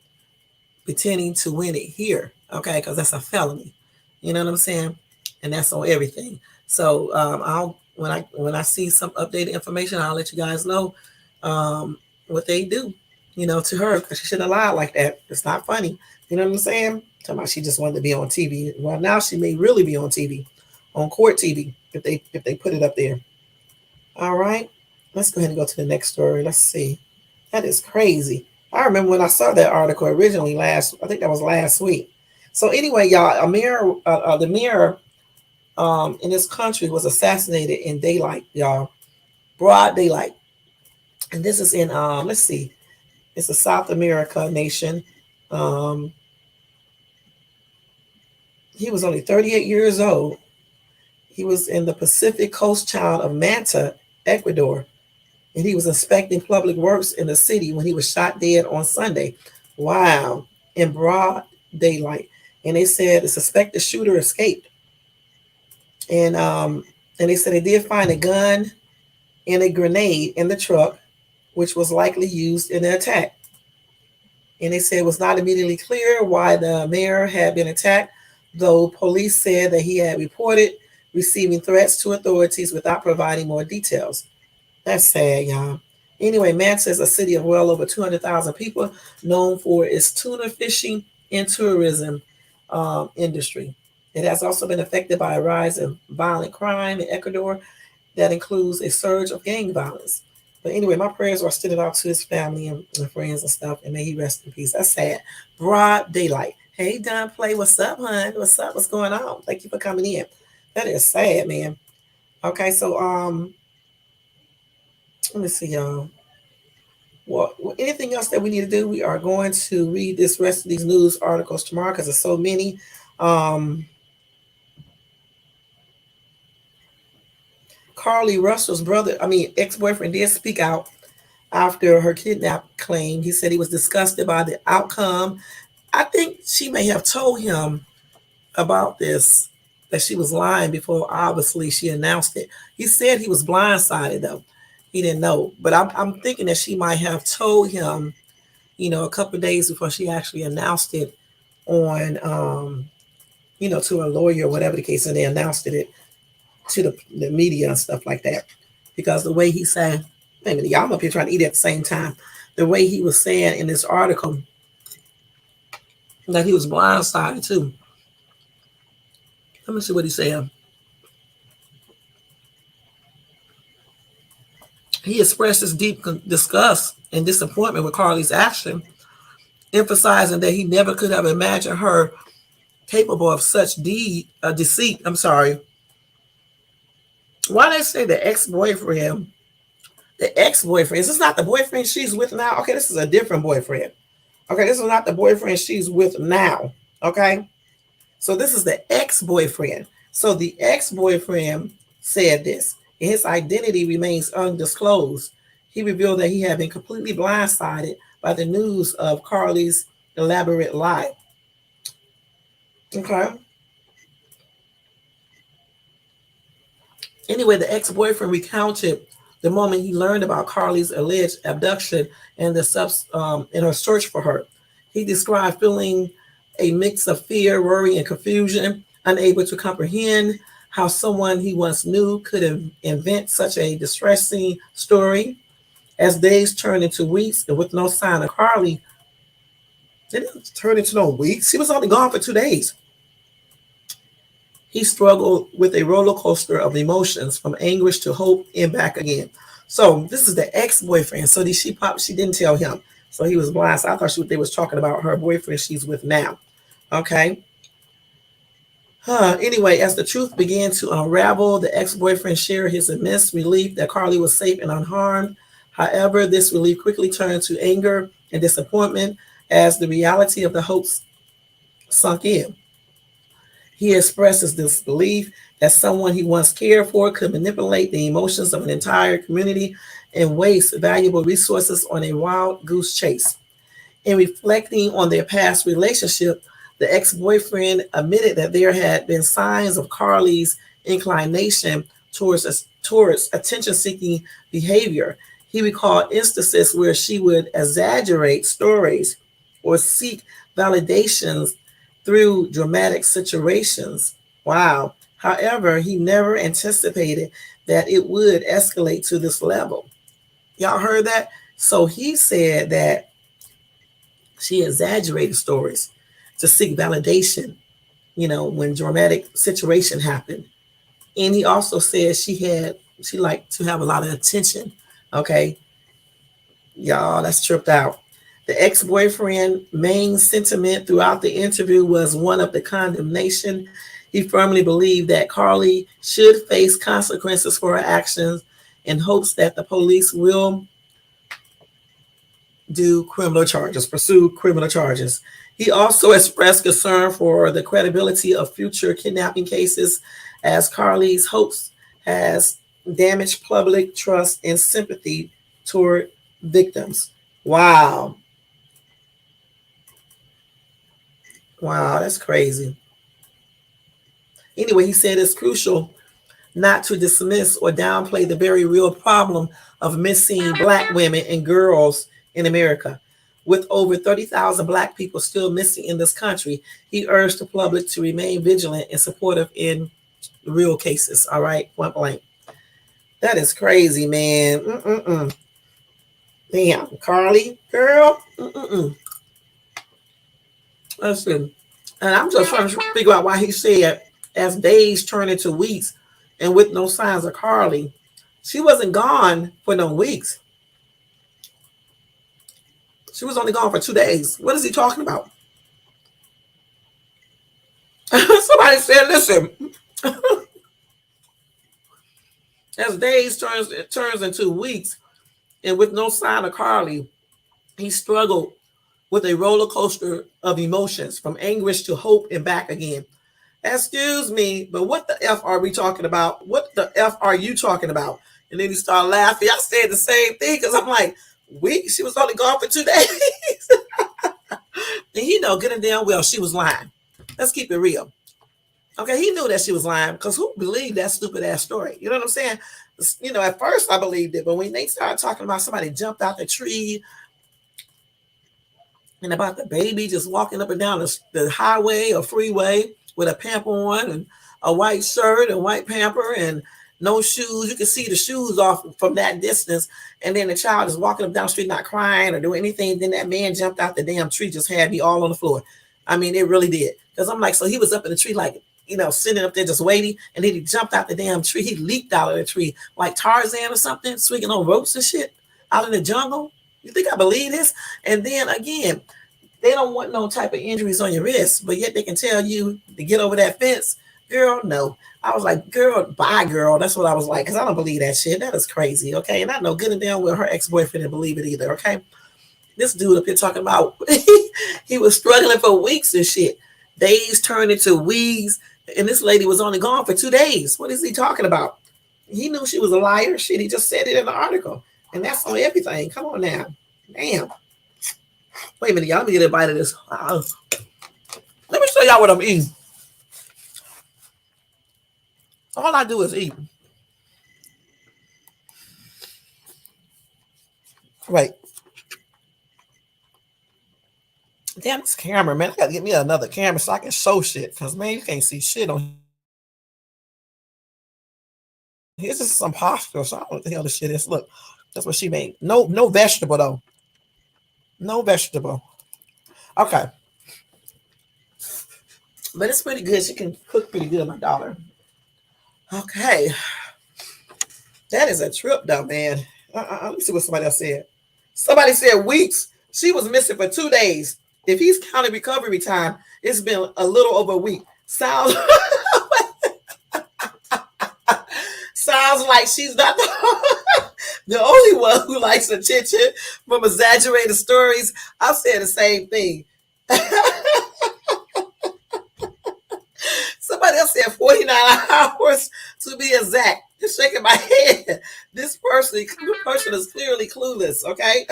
pretending to win it here. Okay, because that's a felony. You know what I'm saying? And that's on everything. So I'll when I see some updated information, I'll let you guys know what they do, you know, to her, because she shouldn't have lied like that. It's not funny. You know what I'm saying? Talking about she just wanted to be on TV. Well, now she may really be on TV, on court TV, if they put it up there. All right. Let's go ahead and go to the next story. Let's see. That is crazy. I remember when I saw that article originally I think that was last week. So anyway, y'all, the mayor in this country was assassinated in daylight, y'all, broad daylight. And this is in let's see, it's a South America nation. He was only 38 years old. He was in the Pacific Coast town of Manta, Ecuador, and he was inspecting public works in the city when he was shot dead on Sunday. Wow, in broad daylight. And they said the suspected shooter escaped. And they said they did find a gun and a grenade in the truck, which was likely used in the attack. And they said it was not immediately clear why the mayor had been attacked, though police said that he had reported receiving threats to authorities without providing more details. That's sad, y'all. Anyway, Manta is a city of well over 200,000 people, known for its tuna fishing and tourism industry. It has also been affected by a rise in violent crime in Ecuador that includes a surge of gang violence. But anyway, my prayers are extended out to his family and friends and stuff, and may he rest in peace. That's sad. Broad daylight. Hey, Don Play, what's up, hon? What's up? What's going on? Thank you for coming in. That is sad, man. Okay, so let me see, y'all. Well, anything else that we need to do? We are going to read this rest of these news articles tomorrow because there's so many. Carly Russell's ex-boyfriend did speak out after her kidnap claim. He said he was disgusted by the outcome. I think she may have told him about this, that she was lying before obviously she announced it. He said he was blindsided though. He didn't know. But I'm thinking that she might have told him, you know, a couple of days before she actually announced it on, you know, to a lawyer or whatever the case, and they announced it to the media and stuff like that. Because the way he said, wait a minute, y'all, I'm up here trying to eat at the same time. The way he was saying in this article that he was blindsided too. Let me see what he's saying. He expressed his deep disgust and disappointment with Carly's action, emphasizing that he never could have imagined her capable of such deceit. I'm sorry. Why they say the ex-boyfriend? The ex-boyfriend, is this not the boyfriend she's with now? Okay, this is a different boyfriend. Okay, this is not the boyfriend she's with now. Okay, so this is the ex-boyfriend. So the ex-boyfriend said this. His identity remains undisclosed. He revealed that he had been completely blindsided by the news of Carly's elaborate lie. Okay. Anyway, the ex-boyfriend recounted the moment he learned about Carly's alleged abduction and in her search for her. He described feeling a mix of fear, worry, and confusion, unable to comprehend how someone he once knew could invent such a distressing story. As days turned into weeks, and with no sign of Carly, it didn't turn into no weeks. She was only gone for 2 days. He struggled with a roller coaster of emotions from anguish to hope and back again. So this is the ex-boyfriend. So she didn't tell him. So he was blind. So I thought they was talking about her boyfriend she's with now. Okay. Anyway, as the truth began to unravel, the ex-boyfriend shared his immense relief that Carly was safe and unharmed. However, this relief quickly turned to anger and disappointment as the reality of the hopes sunk in. He expresses this belief that someone he once cared for could manipulate the emotions of an entire community and waste valuable resources on a wild goose chase. In reflecting on their past relationship, the ex-boyfriend admitted that there had been signs of Carly's inclination towards attention-seeking behavior. He recalled instances where she would exaggerate stories or seek validations through dramatic situations. Wow. However, he never anticipated that it would escalate to this level. Y'all heard that? So he said that she exaggerated stories to seek validation, when dramatic situation happened. And he also said she liked to have a lot of attention. Okay. Y'all, that's tripped out. The ex-boyfriend main sentiment throughout the interview was one of the condemnation. He firmly believed that Carly should face consequences for her actions in hopes that the police will pursue criminal charges. He also expressed concern for the credibility of future kidnapping cases as Carly's hopes has damaged public trust and sympathy toward victims. Wow. Wow, that's crazy. Anyway, he said it's crucial not to dismiss or downplay the very real problem of missing Black women and girls in America. With over 30,000 Black people still missing in this country, he urged the public to remain vigilant and supportive in real cases. All right, point blank. That is crazy, man. Damn, Carly, girl. Listen, and I'm just trying to figure out why he said, as days turn into weeks and with no signs of Carly. She wasn't gone for no weeks. She was only gone for 2 days. What is he talking about? Somebody said, listen, as days turns into weeks and with no sign of Carly, he struggled with a roller coaster of emotions from anguish to hope and back again. Excuse me, but what the F are we talking about? What the F are you talking about? And then he started laughing. I said the same thing because I'm like, she was only gone for 2 days. And good and damn well she was lying. Let's keep it real. Okay, he knew that she was lying because who believed that stupid ass story? You know what I'm saying? At first I believed it, but when they started talking about somebody jumped out the tree and about the baby just walking up and down the highway or freeway with a pamper on and a white shirt and white pamper and no shoes. You can see the shoes off from that distance. And then the child is walking up down the street, not crying or doing anything. Then that man jumped out the damn tree, just had me all on the floor. I mean, it really did. Because I'm like, so he was up in the tree, like, sitting up there just waiting. And then he jumped out the damn tree. He leaped out of the tree like Tarzan or something, swinging on ropes and shit out in the jungle. You think I believe this? And then again, they don't want no type of injuries on your wrist, but yet they can tell you to get over that fence. Girl, no. I was like, girl, bye, girl. That's what I was like, because I don't believe that shit. That is crazy, okay? And I know good and damn well her ex-boyfriend didn't believe it either, okay? This dude up here talking about he was struggling for weeks and shit. Days turned into weeks, and this lady was only gone for 2 days. What is he talking about? He knew she was a liar. Shit, he just said it in the article, and that's on everything. Come on now, damn. Wait a minute, y'all. Let me get a bite of this. Let me show y'all what I'm eating. All I do is eat. Wait. Damn, this camera, man. I gotta get me another camera so I can show shit. Because, man, you can't see shit on. Here's just some pasta. So I don't know what the hell this shit is. Look, that's what she made. No vegetable, though. No vegetable. Okay. But it's pretty good. She can cook pretty good, my daughter. Okay. That is a trip, though, man. Let me see what somebody else said. Somebody said weeks. She was missing for 2 days. If he's counting recovery time, it's been a little over a week. Sounds like she's not the only one who likes attention from exaggerated stories. I'm saying the same thing. Somebody else said 49 hours to be exact. Just shaking my head. This person is clearly clueless, okay?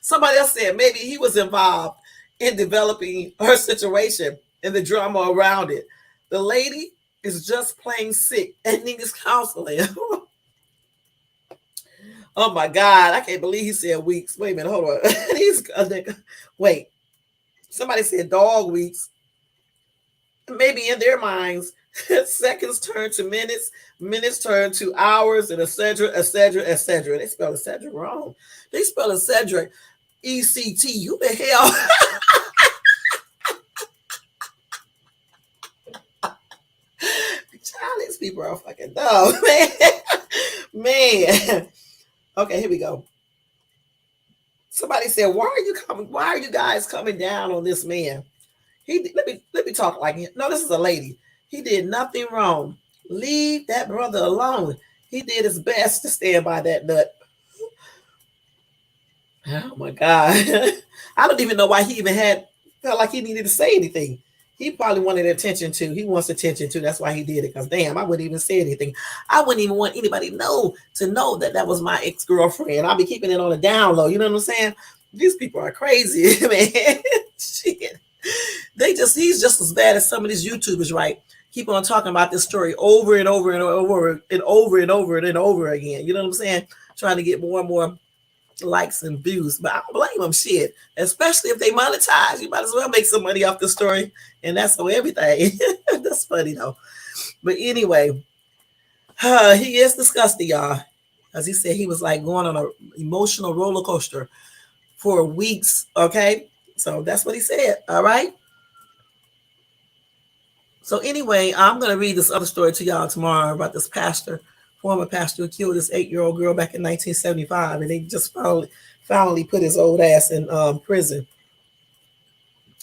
Somebody else said maybe he was involved in developing her situation and the drama around it. The lady is just plain sick and needs counseling. Oh my God, I can't believe he said weeks. Wait a minute, hold on. Wait, somebody said dog weeks. Maybe in their minds, seconds turn to minutes, minutes turn to hours, and etc., etc., etc. They spell etc. wrong. They spell etc. ECT. You the hell? Child, these people are fucking dumb, man. Man. Okay, here we go. Somebody said, "Why are you coming? Why are you guys coming down on this man? Let me talk like him. No, this is a lady. He did nothing wrong. Leave that brother alone. He did his best to stand by that nut." Oh my God. I don't even know why he even felt like he needed to say anything. He probably wanted attention too. He wants attention too. That's why he did it. Because damn, I wouldn't even say anything. I wouldn't even want anybody to know that was my ex-girlfriend. I'll be keeping it on the down low. You know what I'm saying? These people are crazy, man. Shit. He's just as bad as some of these YouTubers, right? Keep on talking about this story over and over and over and over and over and over again. You know what I'm saying? Trying to get more and more likes and views, but I don't blame them. Shit, especially if they monetize, you might as well make some money off the story, and that's on everything. That's funny though. But anyway, he is disgusting, y'all. As he said, he was like going on an emotional roller coaster for weeks. Okay, so that's what he said. All right. So anyway, I'm gonna read this other story to y'all tomorrow about this former pastor who killed this 8-year-old girl back in 1975, and they just finally put his old ass in prison.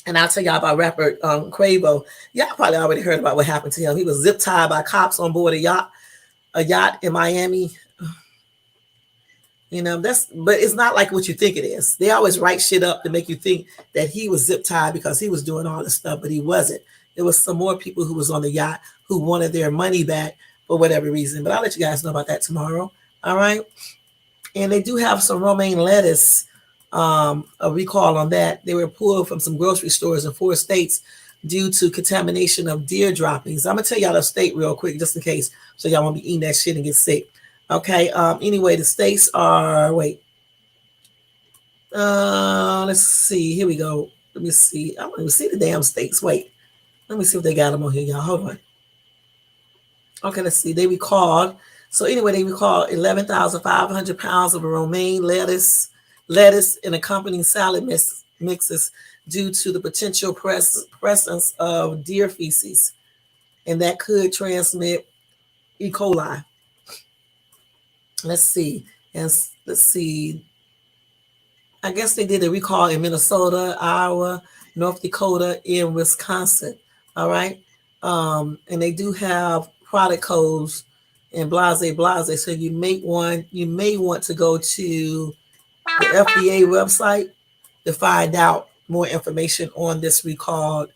And I'll tell y'all about rapper Quavo. Y'all probably already heard about what happened to him. He was zip tied by cops on board a yacht in Miami. You know, but it's not like what you think it is. They always write shit up to make you think that he was zip tied because he was doing all this stuff, but he wasn't. There was some more people who was on the yacht who wanted their money back for whatever reason. But I'll let you guys know about that tomorrow. All right. And they do have some romaine lettuce, a recall on that. They were pulled from some grocery stores in 4 states due to contamination of deer droppings. I'm going to tell y'all the state real quick, just in case, so y'all won't be eating that shit and get sick. Okay. Anyway, the states are, let's see. Here we go. Let me see. I don't even see the damn states. Wait. Let me see if they got them on here, y'all. Hold on. Okay, let's see. They recalled. So anyway, they recalled 11,500 pounds of romaine lettuce and accompanying salad mixes due to the potential presence of deer feces, and that could transmit E. coli. Let's see. I guess they did a recall in Minnesota, Iowa, North Dakota, and Wisconsin. All right. And they do have product codes and blase blase. So you may want to go to the FDA website to find out more information on this recalled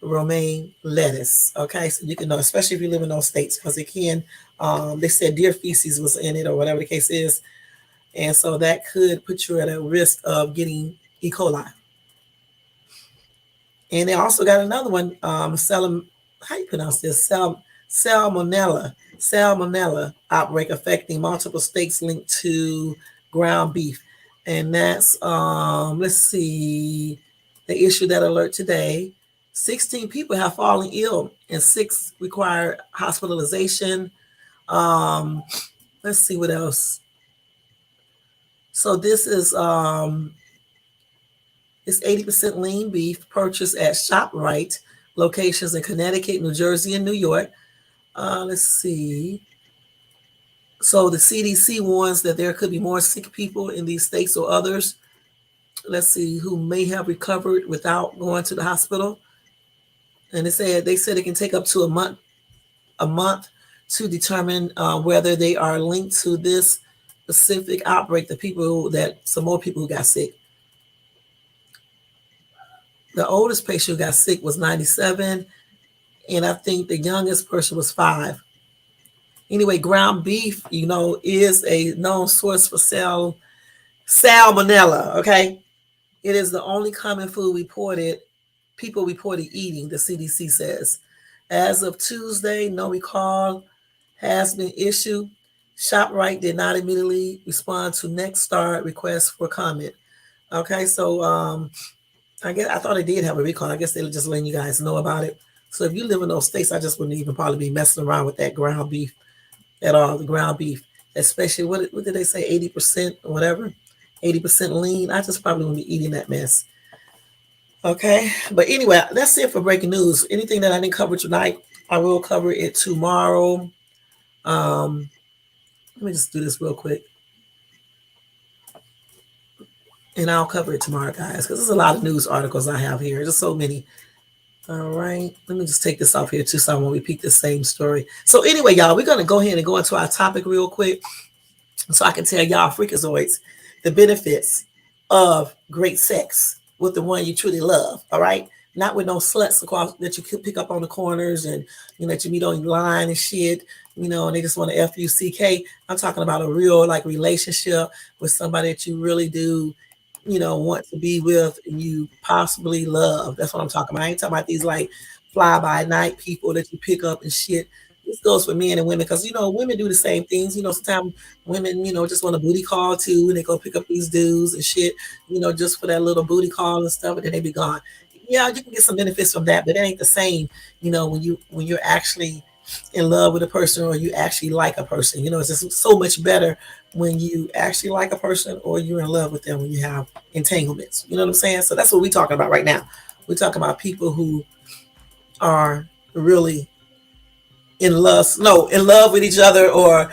romaine lettuce. Okay, so you can know, especially if you live in those states, because it can. They said deer feces was in it, or whatever the case is, and so that could put you at a risk of getting E. coli. And they also got another one, how you pronounce this? Salmonella outbreak affecting multiple states linked to ground beef. And that's, let's see, they issued that alert today. 16 people have fallen ill and 6 require hospitalization. Let's see what else. So this is it's 80% lean beef purchased at ShopRite locations in Connecticut, New Jersey, and New York. Let's see. So the CDC warns that there could be more sick people in these states or others. Let's see, who may have recovered without going to the hospital. And they said it can take up to a month to determine whether they are linked to this specific outbreak. Some more people who got sick. The oldest patient who got sick was 97, and I think the youngest person was 5. Anyway, ground beef, is a known source for salmonella. Okay, it is the only common food people reported eating. The CDC says, as of Tuesday, no recall has been issued. ShopRite did not immediately respond to Nexstar requests for comment. Okay, so I thought they did have a recall. I guess they were just letting you guys know about it. So if you live in those states, I just wouldn't even probably be messing around with that ground beef at all. The ground beef, especially what did they say, 80% or whatever, 80% lean. I just probably wouldn't be eating that mess. Okay, but anyway, that's it for breaking news. Anything that I didn't cover tonight, I will cover it tomorrow. Let me just do this real quick. And I'll cover it tomorrow, guys, because there's a lot of news articles I have here. There's so many. All right. Let me just take this off here, too, so I won't repeat the same story. So anyway, y'all, we're going to go ahead and go into our topic real quick so I can tell y'all freakazoids the benefits of great sex with the one you truly love, all right? Not with no sluts across that you could pick up on the corners and, that you meet on line and shit, and they just want to F-U-C-K. I'm talking about a real, relationship with somebody that you really do want to be with and you possibly love. That's what I'm talking about. I ain't talking about these fly by night people that you pick up and shit. This goes for men and women because women do the same things. Sometimes women just want a booty call too, and they go pick up these dudes and shit, just for that little booty call and stuff, and then they be gone. Yeah, you can get some benefits from that, but it ain't the same when you're actually in love with a person or you actually like a person. It's just so much better when you actually like a person or you're in love with them when you have entanglements. You know what I'm saying? So that's what we're talking about right now. We're talking about people who are really in love with each other, or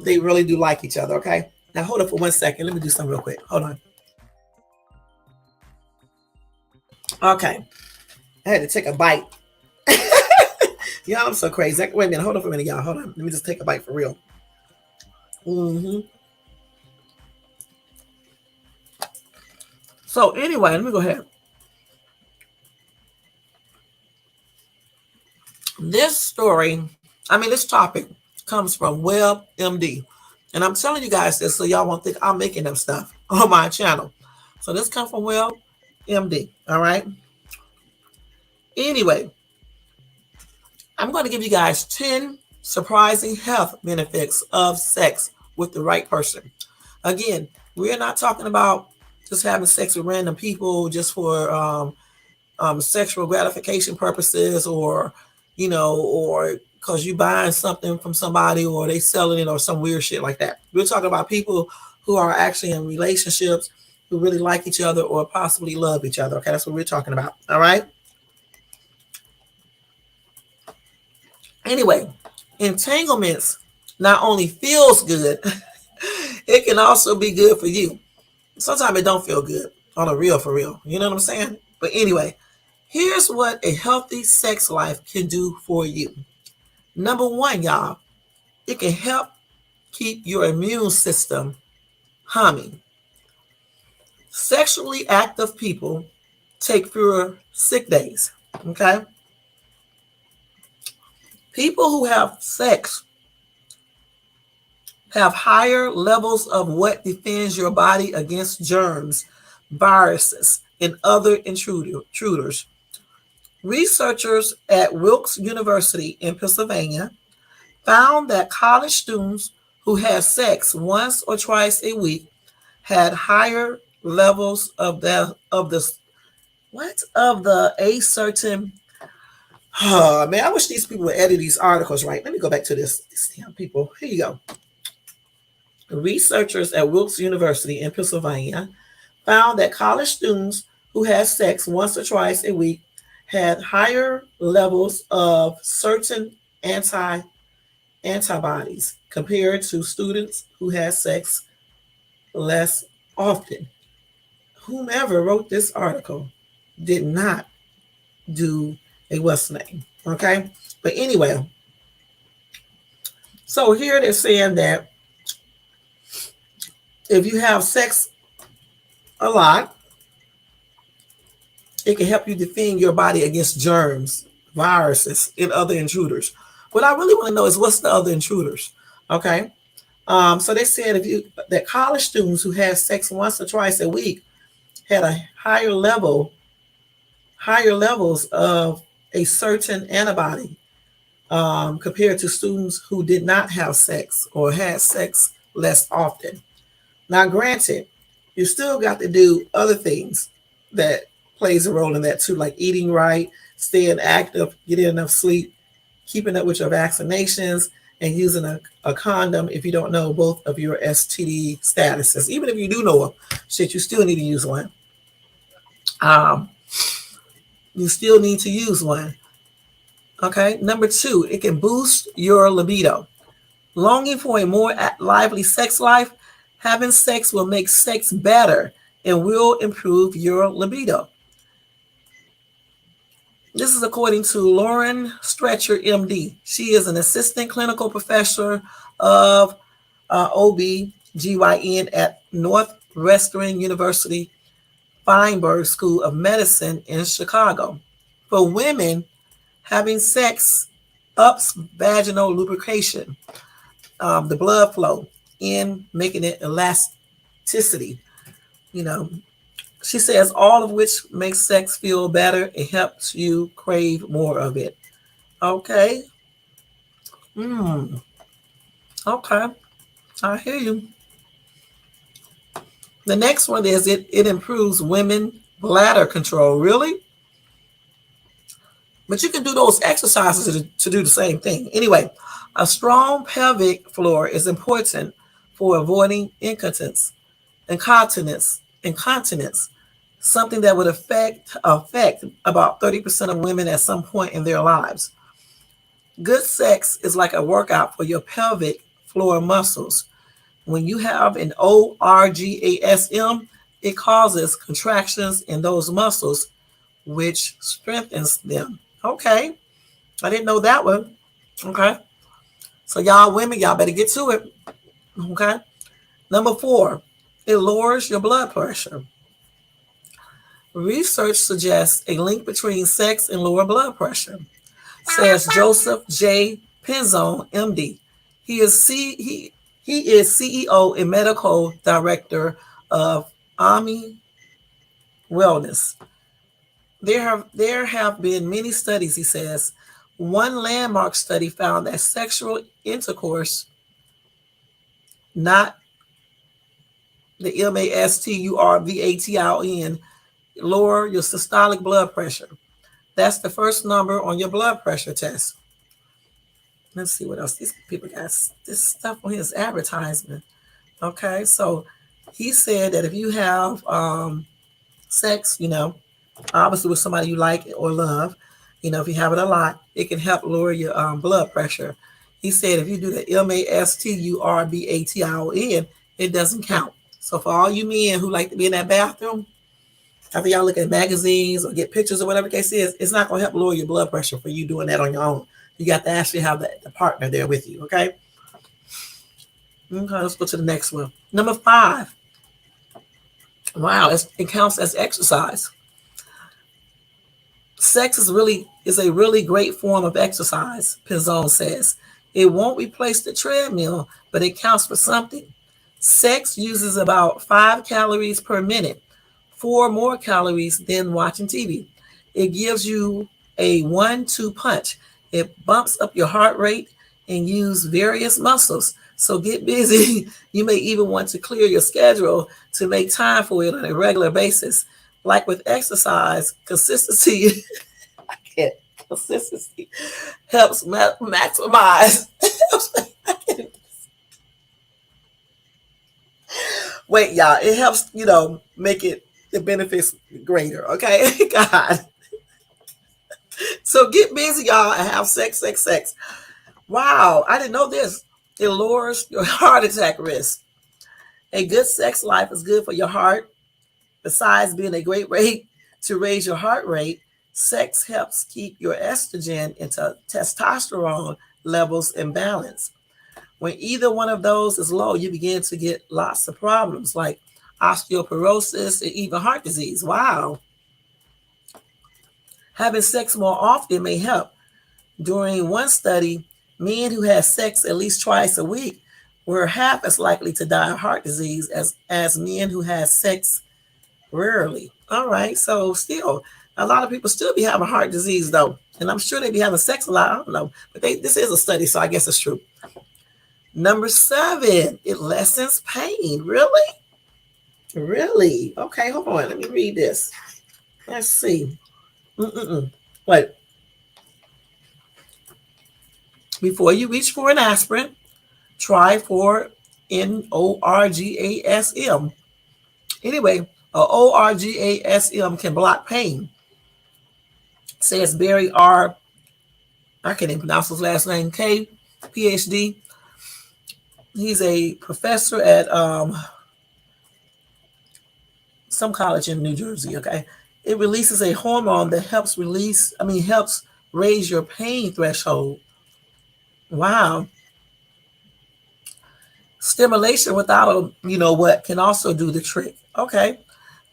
they really do like each other. Okay, now hold up for 1 second. Let me do something real quick. Hold on. Okay, I had to take a bite. Y'all, I'm so crazy. Wait a minute. Hold on for a minute, y'all. Hold on. Let me just take a bite for real. So anyway, let me go ahead. This topic comes from WebMD. And I'm telling you guys this so y'all won't think I'm making up stuff on my channel. So this comes from WebMD. All right. Anyway, I'm going to give you guys 10 surprising health benefits of sex with the right person. Again, we're not talking about just having sex with random people just for sexual gratification purposes, or because you buying something from somebody or they selling it or some weird shit like that. We're talking about people who are actually in relationships, who really like each other or possibly love each other. Okay, that's what we're talking about. All right. Anyway, entanglements not only feels good, it can also be good for you. Sometimes it don't feel good on a real for real. You know what I'm saying? But anyway, here's what a healthy sex life can do for you. Number 1, y'all, It can help keep your immune system humming. Sexually active people take fewer sick days. Okay? People who have sex have higher levels of what defends your body against germs, viruses, and other intruders. Researchers at Wilkes University in Pennsylvania found that college students who had sex once or twice a week had higher levels of a certain. Oh man, I wish these people would edit these articles right. Let me go back to this. These damn people. Here you go. Researchers at Wilkes University in Pennsylvania found that college students who had sex once or twice a week had higher levels of certain antibodies compared to students who had sex less often. Whomever wrote this article did not do a what's name. Okay. But anyway, so here they're saying that if you have sex a lot, it can help you defend your body against germs, viruses, and other intruders. What I really want to know is what's the other intruders? Okay. So they said that college students who had sex once or twice a week had a higher levels of a certain antibody compared to students who did not have sex or had sex less often. Now, granted, you still got to do other things that plays a role in that too, like eating right, staying active, getting enough sleep, keeping up with your vaccinations, and using a condom if you don't know both of your STD statuses. Even if you do know them, shit, you still need to use one. You still need to use one. Okay. Number 2, it can boost your libido. Longing for a more lively sex life, having sex will make sex better and will improve your libido. This is according to Lauren Stretcher, MD. She is an assistant clinical professor of OB/GYN at Northwestern University Feinberg School of Medicine in Chicago. For women, having sex ups vaginal lubrication, the blood flow, in making it elasticity. She says all of which makes sex feel better. It helps you crave more of it. Okay. Okay. I hear you. The next one is it improves women bladder control. Really? But you can do those exercises to do the same thing. Anyway, a strong pelvic floor is important for avoiding incontinence, something that would affect about 30% of women at some point in their lives. Good sex is like a workout for your pelvic floor muscles. When you have an orgasm, it causes contractions in those muscles, which strengthens them. Okay. I didn't know that one. Okay. So y'all women, y'all better get to it. Okay. Number 4, it lowers your blood pressure. Research suggests a link between sex and lower blood pressure, says Joseph J. Penzone, MD. He is CEO and medical director of AMI Wellness. There have been many studies, he says. One landmark study found that sexual intercourse, not the MASTURVATION, lower your systolic blood pressure. That's the first number on your blood pressure test. Let's see what else. These people got this stuff on his advertisement. Okay, so he said that if you have sex, obviously with somebody you like or love, if you have it a lot, it can help lower your blood pressure. He said if you do the MASTURBATION, it doesn't count. So for all you men who like to be in that bathroom, after y'all look at magazines or get pictures or whatever the case is, it's not going to help lower your blood pressure for you doing that on your own. You got to actually have the partner there with you, okay? Okay, let's go to the next one. Number 5. Wow, it counts as exercise. Sex is a really great form of exercise, Pinzon says. It won't replace the treadmill, but it counts for something. Sex uses about 5 calories per minute, 4 more calories than watching TV. It gives you a 1-2 punch. It bumps up your heart rate and use various muscles. So get busy. You may even want to clear your schedule to make time for it on a regular basis. Like with exercise, consistency consistency helps maximize. Wait, y'all, it helps, make it the benefits greater. Okay, God. So get busy, y'all, and have sex, sex, sex. Wow, I didn't know this. It lowers your heart attack risk. A good sex life is good for your heart. Besides being a great way to raise your heart rate, sex helps keep your estrogen and testosterone levels in balance. When either one of those is low, you begin to get lots of problems like osteoporosis and even heart disease. Wow. Having sex more often may help. During one study, men who had sex at least twice a week were half as likely to die of heart disease as men who had sex rarely. All right. So still, a lot of people still be having heart disease though. And I'm sure they be having sex a lot. I don't know. But this is a study, so I guess it's true. Number 7, it lessens pain. Really? Really? Okay, hold on. Let me read this. Let's see. Wait. Before you reach for an aspirin, try for NORGASM. Anyway, ORGASM can block pain, says Barry R. I can't even pronounce his last name. K, PhD. He's a professor at some college in New Jersey. Okay, it releases a hormone that helps raise your pain threshold. Wow. Stimulation without can also do the trick. Okay,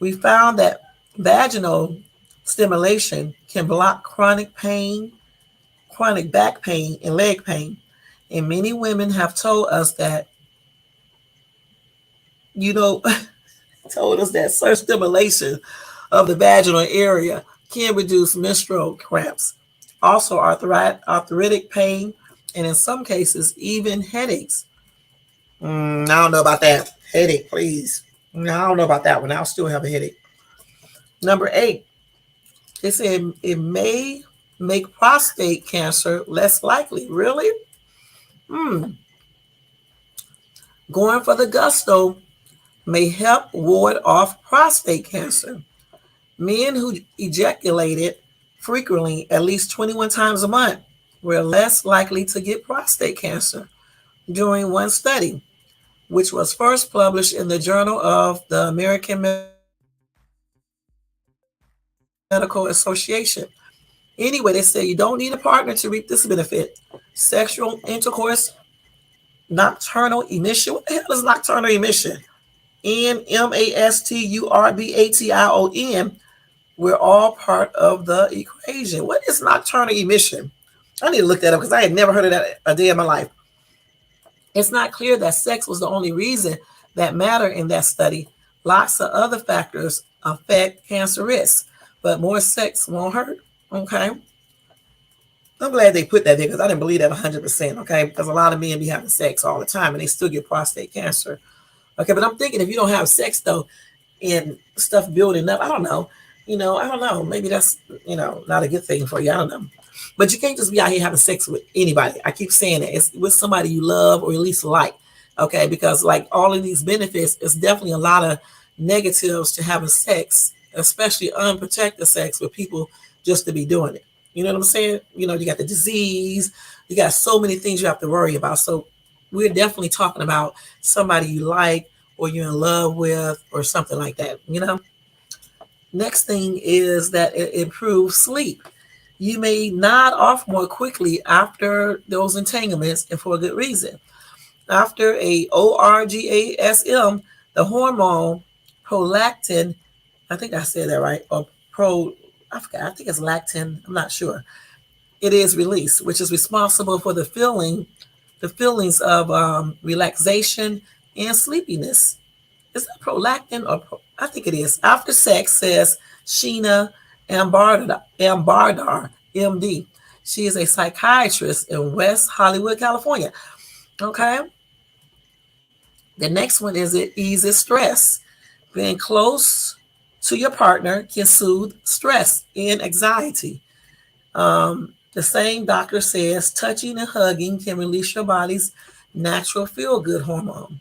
we found that vaginal stimulation can block chronic pain, chronic back pain, and leg pain. And many women have told us that, told us that such stimulation of the vaginal area can reduce menstrual cramps, also arthritic pain, and in some cases, even headaches. I don't know about that. Headache, please. I don't know about that one. I'll still have a headache. Number 8, they said it may make prostate cancer less likely. Really? Going for the gusto may help ward off prostate cancer. Men who ejaculated frequently, at least 21 times a month, were less likely to get prostate cancer during one study, which was first published in the Journal of the American Medical Association. Anyway, they say you don't need a partner to reap this benefit. Sexual intercourse, nocturnal emission. What the hell is nocturnal emission? NMASTURBATION. We're all part of the equation. What is nocturnal emission? I need to look that up because I had never heard of that a day in my life. It's not clear that sex was the only reason that mattered in that study. Lots of other factors affect cancer risk, but more sex won't hurt. Okay. I'm glad they put that there because I didn't believe that 100%. Okay. Because a lot of men be having sex all the time and they still get prostate cancer. Okay. But I'm thinking if you don't have sex though and stuff building up, I don't know. I don't know. Maybe that's, not a good thing for you. I don't know. But you can't just be out here having sex with anybody. I keep saying it. It's with somebody you love or at least like. Okay. Because like all of these benefits, it's definitely a lot of negatives to having sex, especially unprotected sex with people just to be doing it. You know what I'm saying? You got the disease. You got so many things you have to worry about. So we're definitely talking about somebody you like or you're in love with or something like that, Next thing is that it improves sleep. You may nod off more quickly after those entanglements and for a good reason. After a orgasm, the hormone prolactin, I think I said that right, or I forgot, I think it's lactin, I'm not sure. It is released, which is responsible for the feelings of relaxation and sleepiness. Is that prolactin I think it is. After sex, says Sheena Ambardar, MD. She is a psychiatrist in West Hollywood, California. Okay. The next one is it eases stress. Being close to your partner can soothe stress and anxiety. The same doctor says touching and hugging can release your body's natural feel good hormone.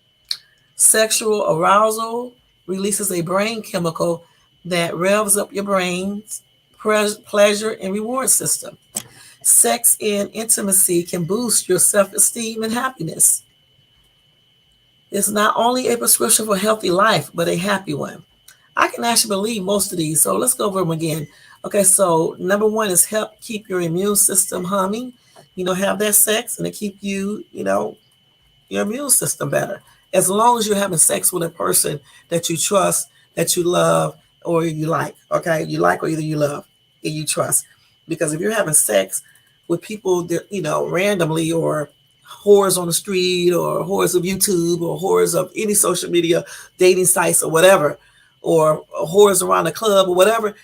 Sexual arousal releases a brain chemical that revs up your brain's pleasure and reward system. Sex and intimacy can boost your self esteem and happiness. It's not only a prescription for a healthy life, but a happy one. I can actually believe most of these. So let's go over them again. Okay, so number one is help keep your immune system humming. Have that sex and it keep your immune system better. As long as you're having sex with a person that you trust, that you love, or you like. Okay, you like or either you love and you trust. Because if you're having sex with people that randomly, or whores on the street, or whores of YouTube, or whores of any social media dating sites or whatever, or whores around the club or whatever.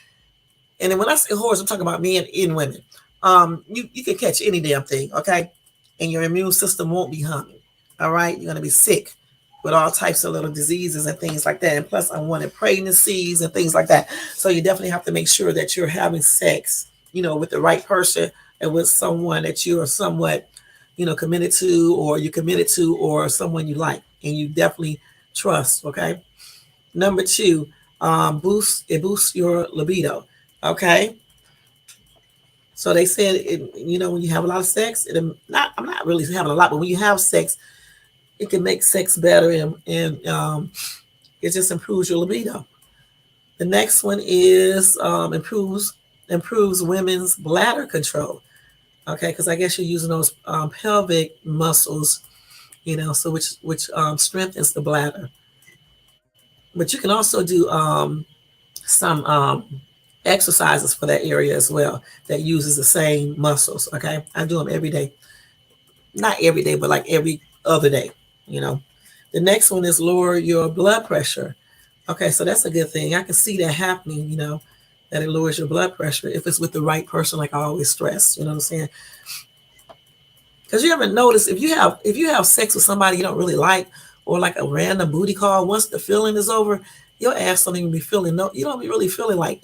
And then when I say whores, I'm talking about men and women. You can catch any damn thing, okay? And your immune system won't be humming. All right, you're gonna be sick with all types of little diseases and things like that. And plus, unwanted pregnancies and things like that. So you definitely have to make sure that you're having sex, with the right person and with someone that you are somewhat, committed to, or you're committed to, or someone you like and you definitely trust. Okay. Number two, boosts your libido. Okay. So they said, when you have a lot of sex, I'm not really having a lot, but when you have sex, it can make sex better, and it just improves your libido. The next one is improves women's bladder control. Okay, because I guess you're using those pelvic muscles, so which strengthens the bladder. But you can also do some exercises for that area as well that uses the same muscles. Okay, I do them every day, not every day, but like every other day. The next one is lower your blood pressure. Okay, so that's a good thing. I can see that happening. That it lowers your blood pressure if it's with the right person, like I always stress. You know what I'm saying? Because you ever notice if you have sex with somebody you don't really like, or like a random booty call, once the feeling is over, your ass don't even be feeling you don't be really feeling like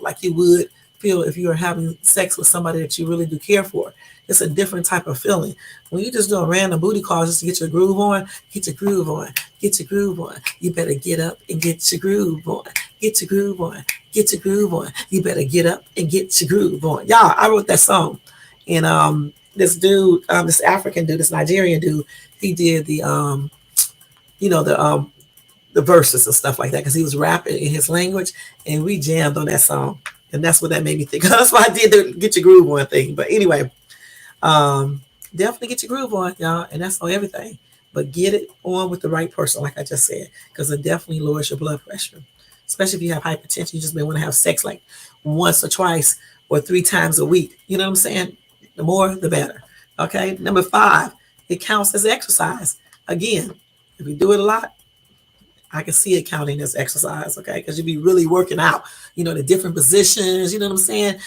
like you would feel if you were having sex with somebody that you really do care for. It's a different type of feeling. When you just do a random booty call just to get your groove on, get your groove on, get your groove on. You better get up and get your groove on, get your groove on, get your groove on. You better get up and get your groove on. Y'all, I wrote that song, and this dude, this African dude, this Nigerian dude, he did the verses and stuff like that because he was rapping in his language, and we jammed on that song, and that's what that made me think. That's why I did the get your groove on thing. But anyway, definitely get your groove on, y'all, and that's on everything. But get it on with the right person, like I just said, because it definitely lowers your blood pressure, especially if you have hypertension. You just may want to have sex like once or twice or 3 times a week. You know what I'm saying? The more, the better. Okay. Number 5, it counts as exercise. Again, if you do it a lot, I can see it counting as exercise, okay? Because you'll be really working out, the different positions, you know what I'm saying?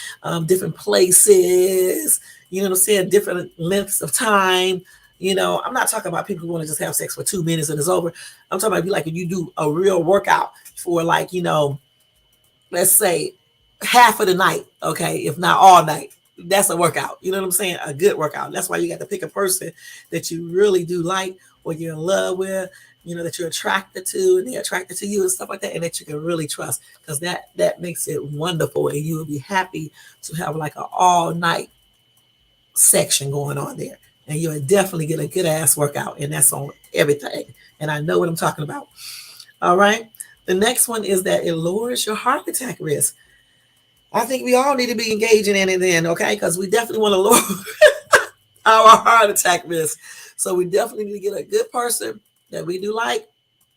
Different places, you know what I'm saying? Different lengths of time. I'm not talking about people who want to just have sex for 2 minutes and it's over. I'm talking about if you do a real workout for let's say half of the night, okay? If not all night. That's a workout. You know what I'm saying? A good workout. That's why you got to pick a person that you really do like, or you're in love with, that you're attracted to, and they're attracted to you and stuff like that, and that you can really trust, because that makes it wonderful, and you will be happy to have like an all night section going on there, and you'll definitely get a good ass workout, and that's on everything. And I know what I'm talking about. All right. The next one is that it lowers your heart attack risk. I think we all need to be engaging in it then, okay? Because we definitely want to lower our heart attack risk. So we definitely need to get a good person that we do like,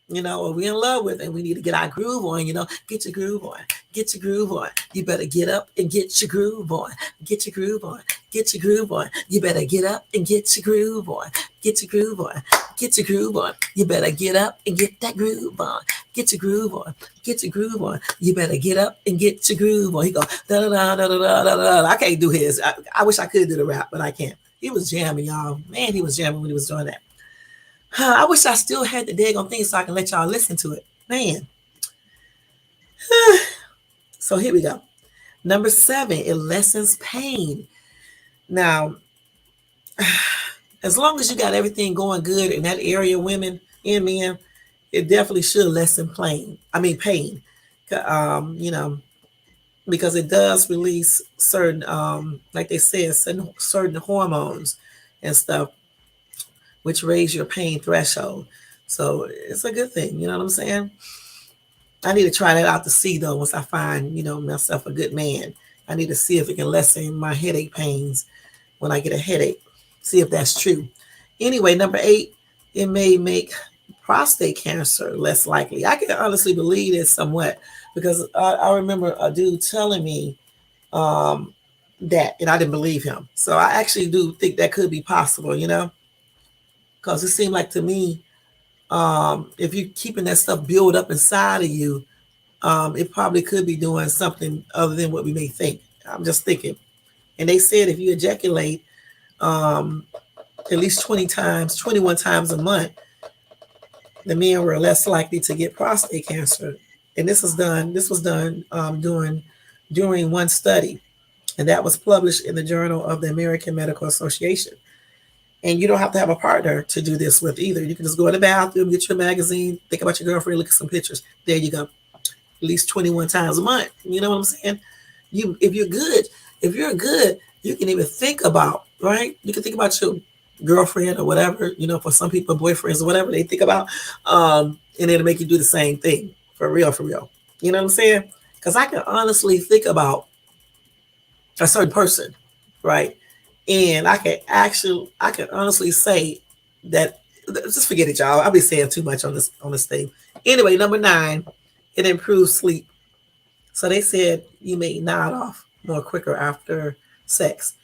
or we in love with, and we need to get our groove on, get your groove on, get your groove on. You better get up and get your groove on, get your groove on, get your groove on. You better get up and get your groove on, get your groove on, get your groove on. You better get up and get that groove on, get your groove on, get your groove on. You better get up and get your groove on. He go, da da da da da da da. I can't do his. I wish I could do the rap, but I can't. He was jamming, y'all. Man, he was jamming when he was doing that. I wish I still had the daggone thing so I can let y'all listen to it. Man. So here we go. Number 7, it lessens pain. Now, as long as you got everything going good in that area, women and men, it definitely should lessen pain. Because it does release certain, like they said, certain hormones and stuff, which raise your pain threshold. So it's a good thing. You know what I'm saying? I need to try that out to see, though, once I find, myself a good man. I need to see if it can lessen my headache pains when I get a headache. See if that's true. Anyway, number 8, it may make prostate cancer less likely. I can honestly believe this somewhat because I remember a dude telling me that, and I didn't believe him. So I actually do think that could be possible, because it seemed like to me, if you're keeping that stuff build up inside of you, it probably could be doing something other than what we may think. I'm just thinking. And they said if you ejaculate at least 21 times a month, the men were less likely to get prostate cancer. And this was done during one study, and that was published in the Journal of the American Medical Association. And you don't have to have a partner to do this with either. You can just go in the bathroom, get your magazine, think about your girlfriend, look at some pictures. There you go. At least 21 times a month. You know what I'm saying? If you're good, you can even think about, right? You can think about your girlfriend or whatever, for some people, boyfriends or whatever they think about. And it'll make you do the same thing. For real. You know what I'm saying? Because I can honestly think about a certain person, right? And I can honestly say that, just forget it, y'all. I'll be saying too much on this thing. Anyway, number 9, it improves sleep. So they said you may nod off more quicker after sex,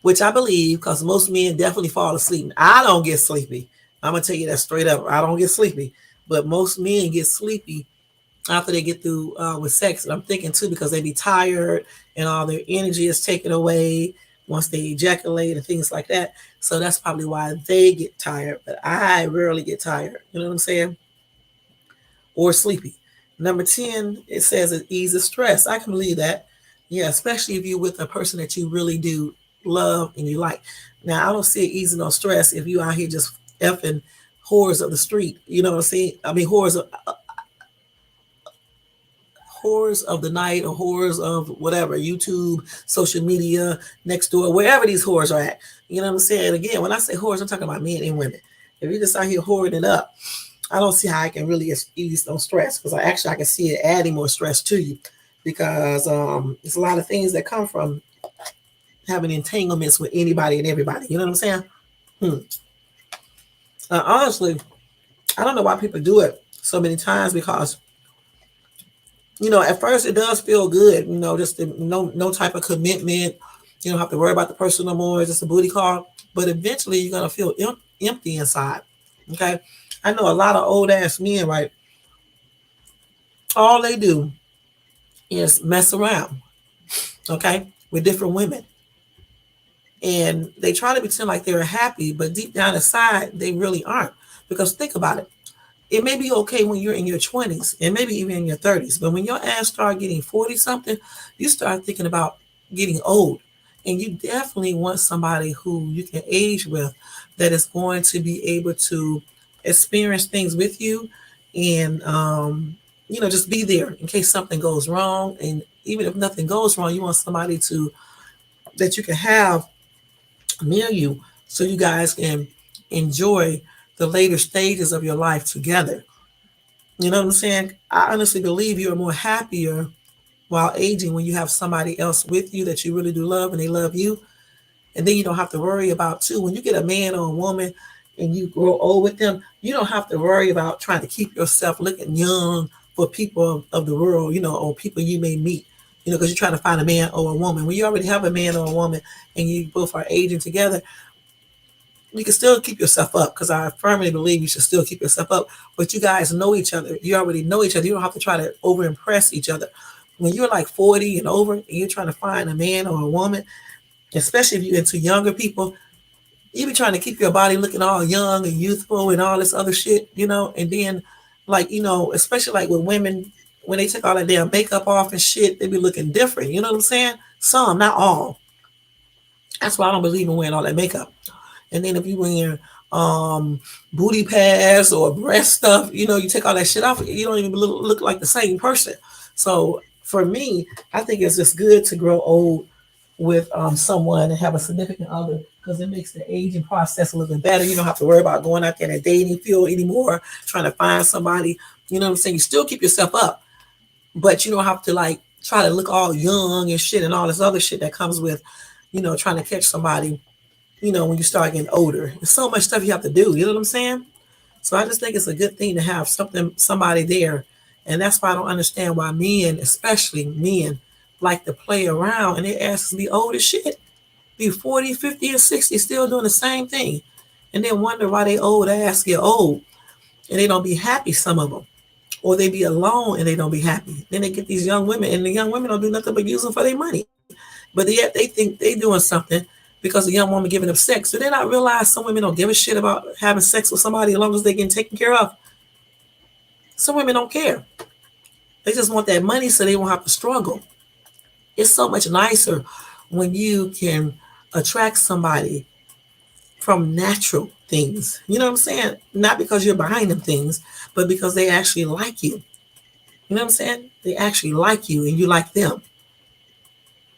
which I believe because most men definitely fall asleep. I don't get sleepy. I'm going to tell you that straight up. I don't get sleepy, but most men get sleepy after they get through with sex. And I'm thinking too, because they be tired and all their energy is taken away once they ejaculate and things like that. So that's probably why they get tired, but I rarely get tired. You know what I'm saying? Or sleepy. Number 10, it says it eases stress. I can believe that. Yeah, especially if you're with a person that you really do love and you like. Now, I don't see it easing no stress if you out here just effing whores of the street. You know what I'm saying? I mean, whores of the night or whores of whatever, YouTube, social media, next door, wherever these whores are at. You know what I'm saying? Again, when I say whores, I'm talking about men and women. If you're just out here whoring it up, I don't see how I can really ease no stress, because I can see it adding more stress to you, because there's a lot of things that come from having entanglements with anybody and everybody. You know what I'm saying? Honestly, I don't know why people do it so many times, because at first it does feel good, just no type of commitment. You don't have to worry about the person no more. It's just a booty call. But eventually you're going to feel empty inside. Okay. I know a lot of old ass men, right? All they do is mess around, okay, with different women. And they try to pretend like they're happy, but deep down inside, they really aren't. Because think about it. It may be okay when you're in your 20s and maybe even in your 30s, but when your ass start getting 40 something, you start thinking about getting old. And you definitely want somebody who you can age with, that is going to be able to experience things with you and, just be there in case something goes wrong. And even if nothing goes wrong, you want somebody that you can have near you so you guys can enjoy the later stages of your life together. You know what I'm saying? I honestly believe you're more happier while aging when you have somebody else with you that you really do love and they love you. And then you don't have to worry about too. When you get a man or a woman and you grow old with them, you don't have to worry about trying to keep yourself looking young for people of the world, or people you may meet, because you're trying to find a man or a woman. When you already have a man or a woman and you both are aging together, you can still keep yourself up, because I firmly believe you should still keep yourself up. But you guys know each other. You already know each other. You don't have to try to over impress each other. When you're like 40 and over and you're trying to find a man or a woman, especially if you're into younger people, you be trying to keep your body looking all young and youthful and all this other shit, and then like, especially like with women, when they take all that damn makeup off and shit, they be looking different. You know what I'm saying? Some, not all. That's why I don't believe in wearing all that makeup. And then if you wear booty pads or breast stuff, you take all that shit off, you don't even look like the same person. So for me, I think it's just good to grow old with someone and have a significant other, because it makes the aging process a little bit better. You don't have to worry about going out there in a dating field anymore, trying to find somebody. You know what I'm saying? You still keep yourself up, but you don't have to like try to look all young and shit and all this other shit that comes with, trying to catch somebody, when you start getting older. There's so much stuff you have to do. You know what I'm saying? So I just think it's a good thing to have somebody there. And that's why I don't understand why men, especially men, like to play around and they ask to be old as shit. Be 40, 50, and 60, still doing the same thing. And then wonder why they old ass get old and they don't be happy, some of them. Or they be alone and they don't be happy. Then they get these young women, and the young women don't do nothing but use them for their money. But yet they think they doing something because a young woman giving them sex. Do they not realize some women don't give a shit about having sex with somebody as long as they getting taken care of? Some women don't care. They just want that money so they won't have to struggle. It's so much nicer when you can attract somebody from natural things. You know what I'm saying? Not because you're behind them things, but because they actually like you. You know what I'm saying? They actually like you and you like them.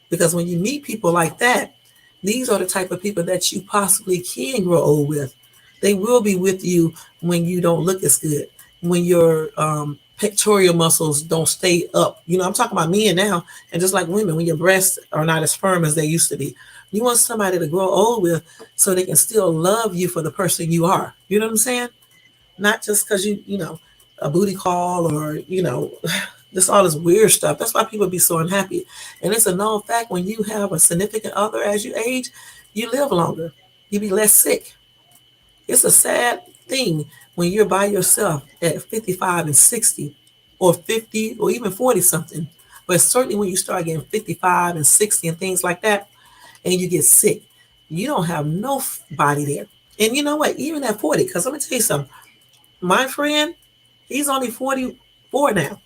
Because when you meet people like that, these are the type of people that you possibly can grow old with. They will be with you when you don't look as good, when your pectoral muscles don't stay up. I'm talking about men now, and just like women, when your breasts are not as firm as they used to be. You want somebody to grow old with so they can still love you for the person you are. You know what I'm saying? Not just because a booty call or, just all this weird stuff. That's why people be so unhappy. And it's a known fact, when you have a significant other as you age, you live longer. You be less sick. It's a sad thing when you're by yourself at 55 and 60 or 50 or even 40 something. But certainly when you start getting 55 and 60 and things like that, and you get sick, you don't have no body there. And you know what? Even at 40, because let me tell you something. My friend, he's only 44 now.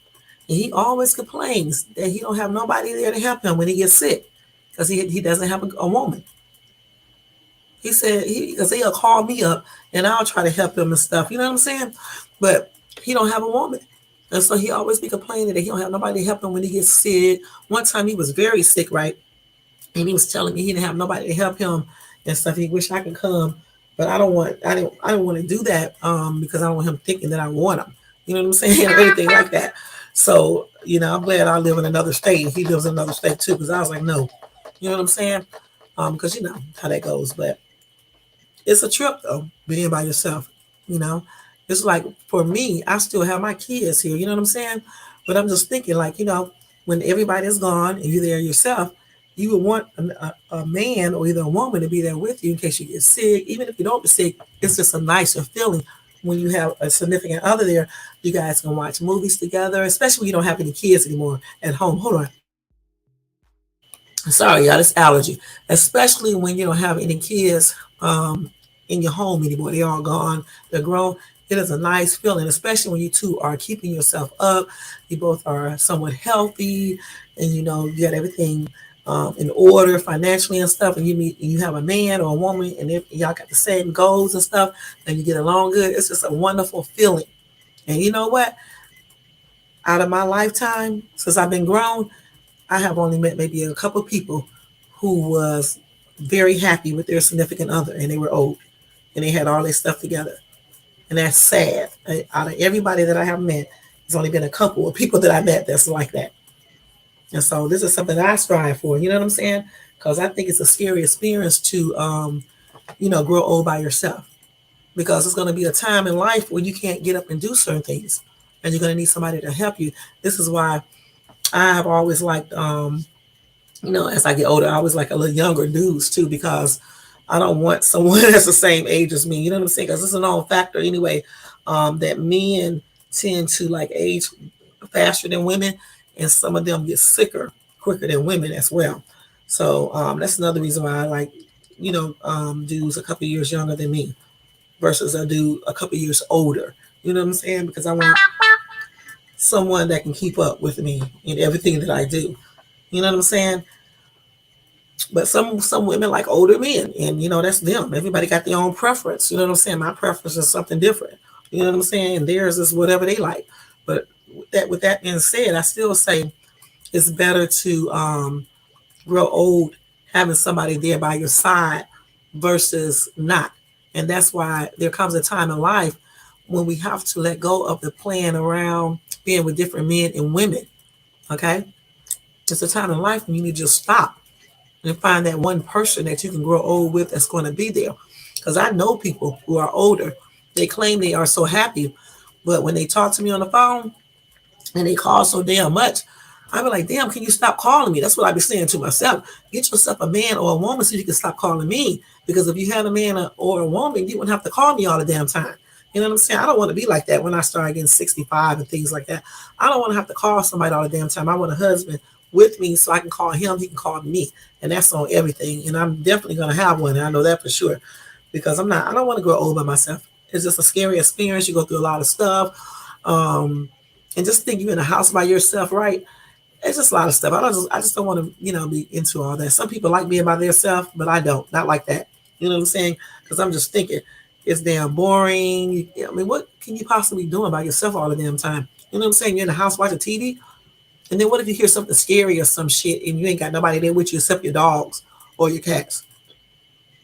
And he always complains that he don't have nobody there to help him when he gets sick, because he doesn't have a woman. He said because he'll call me up and I'll try to help him and stuff. You know what I'm saying? But he don't have a woman. And so he always be complaining that he don't have nobody to help him when he gets sick. One time he was very sick, right? And he was telling me he didn't have nobody to help him and stuff. He wished I could come, but I don't want to do that because I don't want him thinking that I want him. You know what I'm saying? Or anything like that. So, I'm glad I live in another state. He lives in another state too, because I was like, no. You know what I'm saying? Because you know how that goes. But it's a trip though, being by yourself. It's like for me, I still have my kids here. You know what I'm saying? But I'm just thinking, like, when everybody's gone and you're there yourself, you would want a man or either a woman to be there with you in case you get sick. Even if you don't get sick, it's just a nicer feeling when you have a significant other there. You guys can watch movies together, especially when you don't have any kids anymore at home. Hold on. Sorry, y'all, this allergy. Especially when you don't have any kids in your home anymore. They're all gone. They're grown. It is a nice feeling, especially when you two are keeping yourself up. You both are somewhat healthy, and you got everything in order financially and stuff. And you have a man or a woman, and if y'all got the same goals and stuff, and you get along good. It's just a wonderful feeling. And you know what? Out of my lifetime, since I've been grown, I have only met maybe a couple people who was very happy with their significant other, and they were old, and they had all their stuff together. And that's sad. Out of everybody that I have met, there's only been a couple of people that I met that's like that. And so this is something that I strive for. You know what I'm saying? Because I think it's a scary experience to, grow old by yourself. because it's going to be a time in life where you can't get up and do certain things, and you're going to need somebody to help you. This is why I have always liked, as I get older, I always like a little younger dudes too, because I don't want someone that's the same age as me. You know what I'm saying? Because it's a known factor anyway, that men tend to like age faster than women, and some of them get sicker quicker than women as well. So that's another reason why I like, dudes a couple years younger than me versus a dude a couple years older. You know what I'm saying? Because I want someone that can keep up with me in everything that I do. You know what I'm saying? But some women like older men, and that's them. Everybody got their own preference. You know what I'm saying? My preference is something different. You know what I'm saying? And theirs is whatever they like. But with that being said, I still say it's better to grow old having somebody there by your side versus not. And that's why there comes a time in life when we have to let go of the playing around, being with different men and women. Okay? It's a time in life when you need to just stop and find that one person that you can grow old with that's going to be there. Because I know people who are older, they claim they are so happy, but when they talk to me on the phone and they call so damn much, I be like, damn, can you stop calling me? That's what I be saying to myself. Get yourself a man or a woman so you can stop calling me. Because if you had a man or a woman, you wouldn't have to call me all the damn time. You know what I'm saying? I don't want to be like that when I start getting 65 and things like that. I don't want to have to call somebody all the damn time. I want a husband with me so I can call him, he can call me. And that's on everything. And I'm definitely going to have one. And I know that for sure. Because I don't want to grow old by myself. It's just a scary experience. You go through a lot of stuff. And just think you're in a house by yourself, right? It's just a lot of stuff. I just don't want to, be into all that. Some people like being by themselves, but I don't. Not like that. You know what I'm saying? Because I'm just thinking it's damn boring. I mean, what can you possibly be doing by yourself all the damn time? You know what I'm saying? You're in the house watching TV. And then what if you hear something scary or some shit and you ain't got nobody there with you except your dogs or your cats?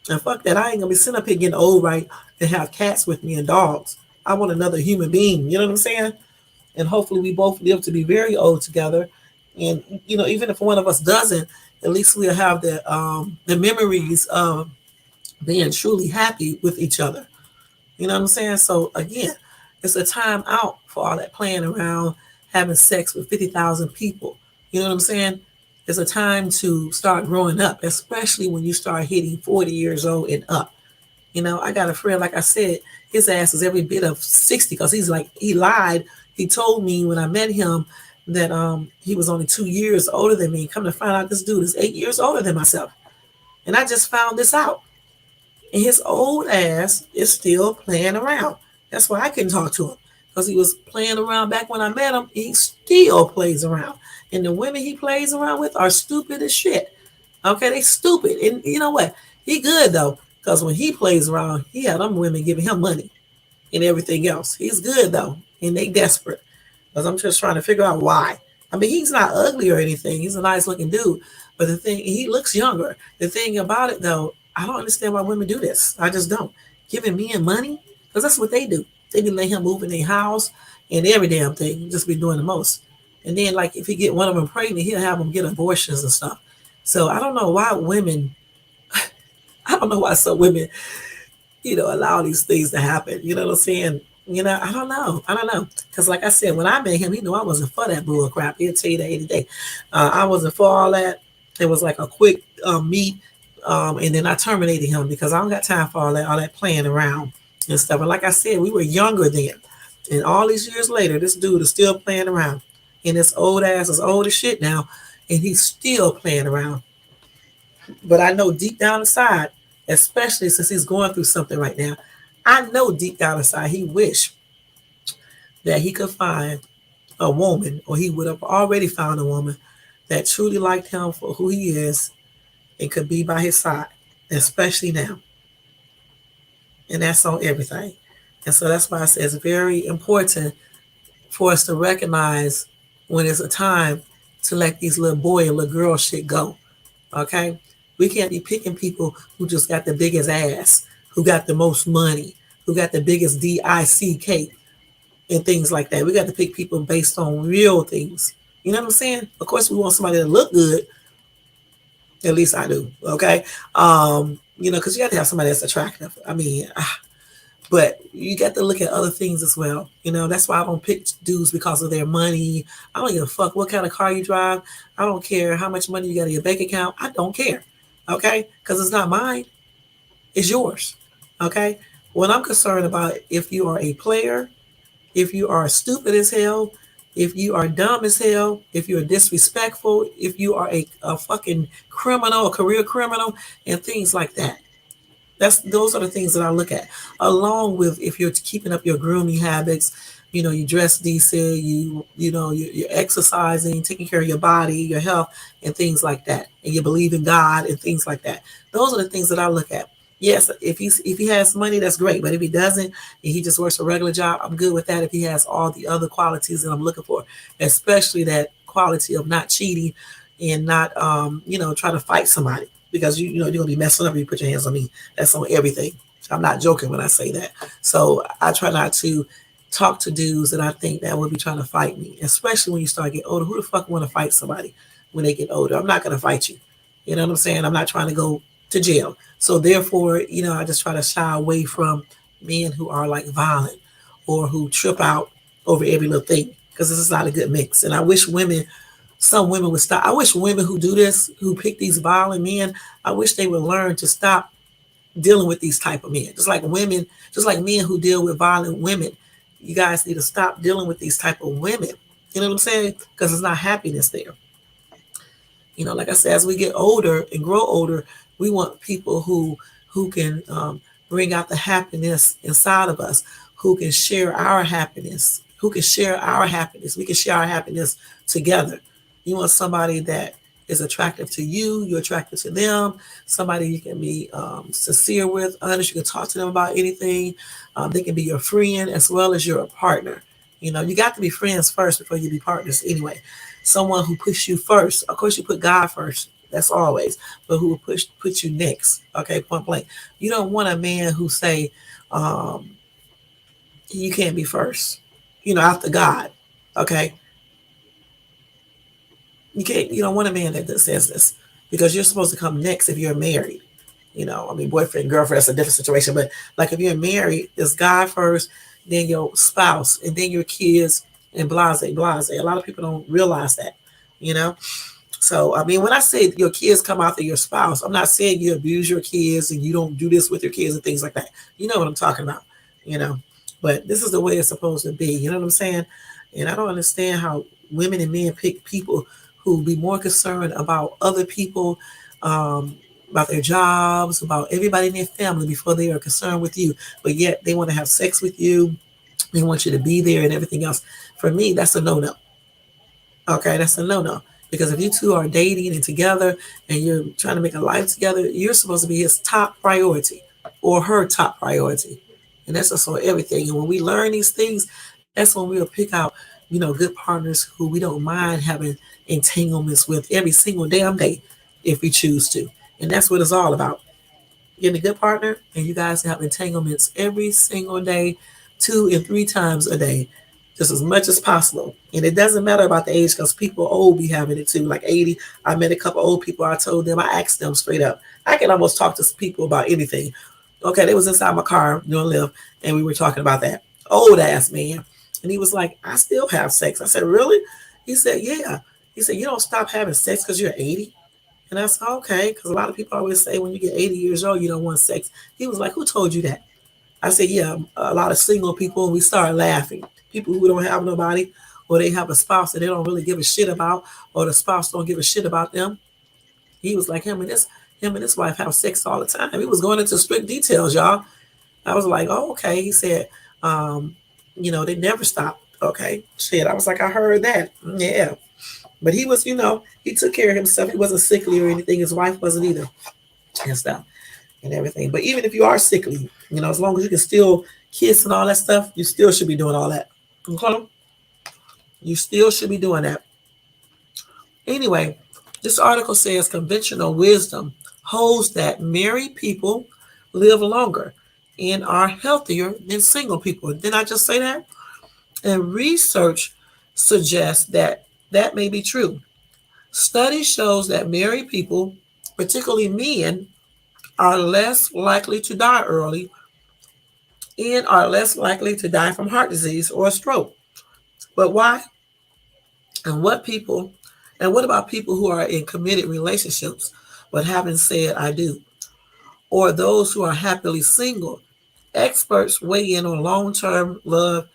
And fuck that. I ain't gonna be sitting up here getting old, right, and have cats with me and dogs. I want another human being. You know what I'm saying? And hopefully we both live to be very old together. And even if one of us doesn't, at least we'll have the memories of being truly happy with each other. You know what I'm saying? So again, it's a time out for all that playing around, having sex with 50,000 people. You know what I'm saying? It's a time to start growing up, especially when you start hitting 40 years old and up. I got a friend, like I said, his ass is every bit of 60 because he lied. He told me when I met him that he was only 2 years older than me. Come to find out, this dude is 8 years older than myself. And I just found this out. And his old ass is still playing around. That's why I couldn't talk to him. Because he was playing around back when I met him. He still plays around. And the women he plays around with are stupid as shit. Okay, they stupid. And you know what? He good though. Because when he plays around, he had them women giving him money and everything else. He's good though. And they desperate. Because I'm just trying to figure out why. I mean, he's not ugly or anything. He's a nice looking dude. But he looks younger. The thing about it though, I don't understand why women do this. I just don't. Giving men money, because that's what they do. They be letting him move in their house and every damn thing. Just be doing the most. And then, like, if he get one of them pregnant, he'll have them get abortions and stuff. So I don't know why women. I don't know why some women, allow these things to happen. You know what I'm saying? I don't know. Because like I said, when I met him, he knew I wasn't for that bull crap. He'll tell you that any day. I wasn't for all that. It was like a quick meet. And then I terminated him because I don't got time for all that playing around and stuff. And like I said, we were younger then. And all these years later, this dude is still playing around. And this old ass is old as shit now. And he's still playing around. But I know deep down inside, especially since he's going through something right now, I know deep down inside he wished that he could find a woman, or he would have already found a woman that truly liked him for who he is and could be by his side, especially now. And that's on everything. And so that's why I say it's very important for us to recognize when it's a time to let these little boy and little girl shit go. Okay? We can't be picking people who just got the biggest ass, who got the most money, who got the biggest DICK and things like that. We got to pick people based on real things. You know what I'm saying? Of course, we want somebody to look good. At least I do. Okay. Because you got to have somebody that's attractive. I mean, But you got to look at other things as well. That's why I don't pick dudes because of their money. I don't give a fuck what kind of car you drive. I don't care how much money you got in your bank account. I don't care. Okay? Because it's not mine, it's yours. Okay? What I'm concerned about, if you are a player, if you are stupid as hell, if you are dumb as hell, if you're disrespectful, if you are a fucking criminal, a career criminal, and things like that. Those are the things that I look at, along with if you're keeping up your grooming habits. You dress decent, you're exercising, taking care of your body, your health, and things like that, and you believe in God and things like that. Those are the things that I look at. Yes, if he has money, that's great. But if he doesn't, and he just works a regular job, I'm good with that. If he has all the other qualities that I'm looking for, especially that quality of not cheating and not trying to fight somebody, because you're gonna be messing up if you put your hands on me. That's on everything. I'm not joking when I say that. So I try not to talk to dudes that I think that would be trying to fight me, especially when you start getting older. Who the fuck want to fight somebody when they get older? I'm not gonna fight you. You know what I'm saying? I'm not trying to go to jail. So therefore, I just try to shy away from men who are like violent or who trip out over every little thing, because this is not a good mix. And I wish some women would stop. I wish women who do this, who pick these violent men, I wish they would learn to stop dealing with these type of men. Just like women, just like men who deal with violent women, you guys need to stop dealing with these type of women. You know what I'm saying? Because there's not happiness there. Like I said, as we get older and grow older, we want people who can bring out the happiness inside of us, who can share our happiness, who can share our happiness. We can share our happiness together. You want somebody that is attractive to you, you're attracted to them, somebody you can be sincere with, honest, you can talk to them about anything. They can be your friend as well as your partner. You got to be friends first before you be partners anyway. Someone who puts you first. Of course, you put God first. That's always. But who will put you next? Okay, point blank. You don't want a man who say um, you can't be first. After God. Okay, you can't. You don't want a man that says this, because you're supposed to come next if you're married. I mean, boyfriend, girlfriend, that's a different situation. But like if you're married, it's God first, then your spouse, and then your kids, and blase, blase. A lot of people don't realize that, you know? So, I mean, when I say your kids come after your spouse, I'm not saying you abuse your kids and you don't do this with your kids and things like that. You know what I'm talking about, you know? But this is the way it's supposed to be. You know what I'm saying? And I don't understand how women and men pick people who be more concerned about other people, about their jobs, about everybody in their family before they are concerned with you. But yet they want to have sex with you. They want you to be there and everything else. For me, that's a no-no. Okay, that's a no-no. Because if you two are dating and together and you're trying to make a life together, you're supposed to be his top priority or her top priority. And that's just on everything. And when we learn these things, that's when we'll pick out, good partners who we don't mind having entanglements with every single damn day if we choose to. And that's what it's all about. Getting a good partner, and you guys have entanglements every single day, 2 and 3 times a day, just as much as possible. And it doesn't matter about the age, because people old be having it too, like 80. I met a couple old people. I told them, I asked them straight up. I can almost talk to people about anything. Okay, they was inside my car doing live, and we were talking about that. Old ass man. And he was like, I still have sex. I said, really? He said, yeah. He said, you don't stop having sex because you're 80. And I said, okay, because a lot of people always say when you get 80 years old, you don't want sex. He was like, who told you that? I said, yeah, a lot of single people. And we started laughing. People who don't have nobody, or they have a spouse that they don't really give a shit about, or the spouse don't give a shit about them. He was like, him and his wife have sex all the time. He was going into strict details, y'all. I was like, oh, okay. He said, they never stop. Okay. Shit. I was like, I heard that. Yeah. But he was, he took care of himself. He wasn't sickly or anything. His wife wasn't either, and stuff and everything. But even if you are sickly, as long as you can still kiss and all that stuff, you still should be doing all that. Okay? You still should be doing that. Anyway, this article says conventional wisdom holds that married people live longer and are healthier than single people. Didn't I just say that? And research suggests that may be true. Study shows that married people, particularly men, are less likely to die early and are less likely to die from heart disease or a stroke. But why? And what about people who are in committed relationships but haven't said I do? Or those who are happily single? Experts weigh in on long term love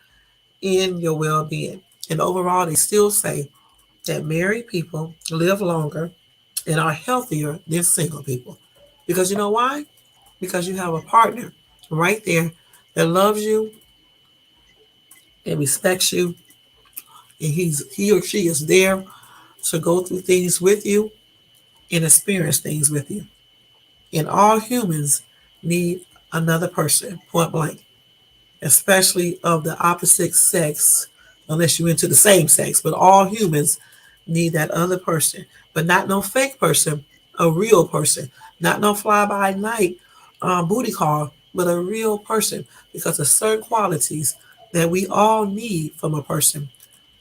in your well being. And overall, they still say that married people live longer and are healthier than single people. Because you know why? Because you have a partner right there that loves you and respects you, and he or she is there to go through things with you and experience things with you. And all humans need another person, point blank, especially of the opposite sex, unless you're into the same sex. But all humans need that other person, but not no fake person, a real person, not no fly by night booty call, but a real person, because of certain qualities that we all need from a person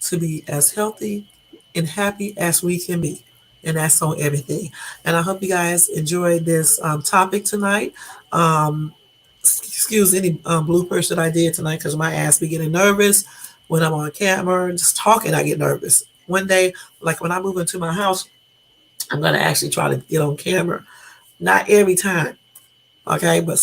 to be as healthy and happy as we can be. And that's on everything. And I hope you guys enjoyed this topic tonight. Um, Excuse any bloopers that I did tonight because my ass be getting nervous when I'm on camera. Just talking, I get nervous. One day, like when I move into my house, I'm gonna actually try to get on camera. Not every time, okay, but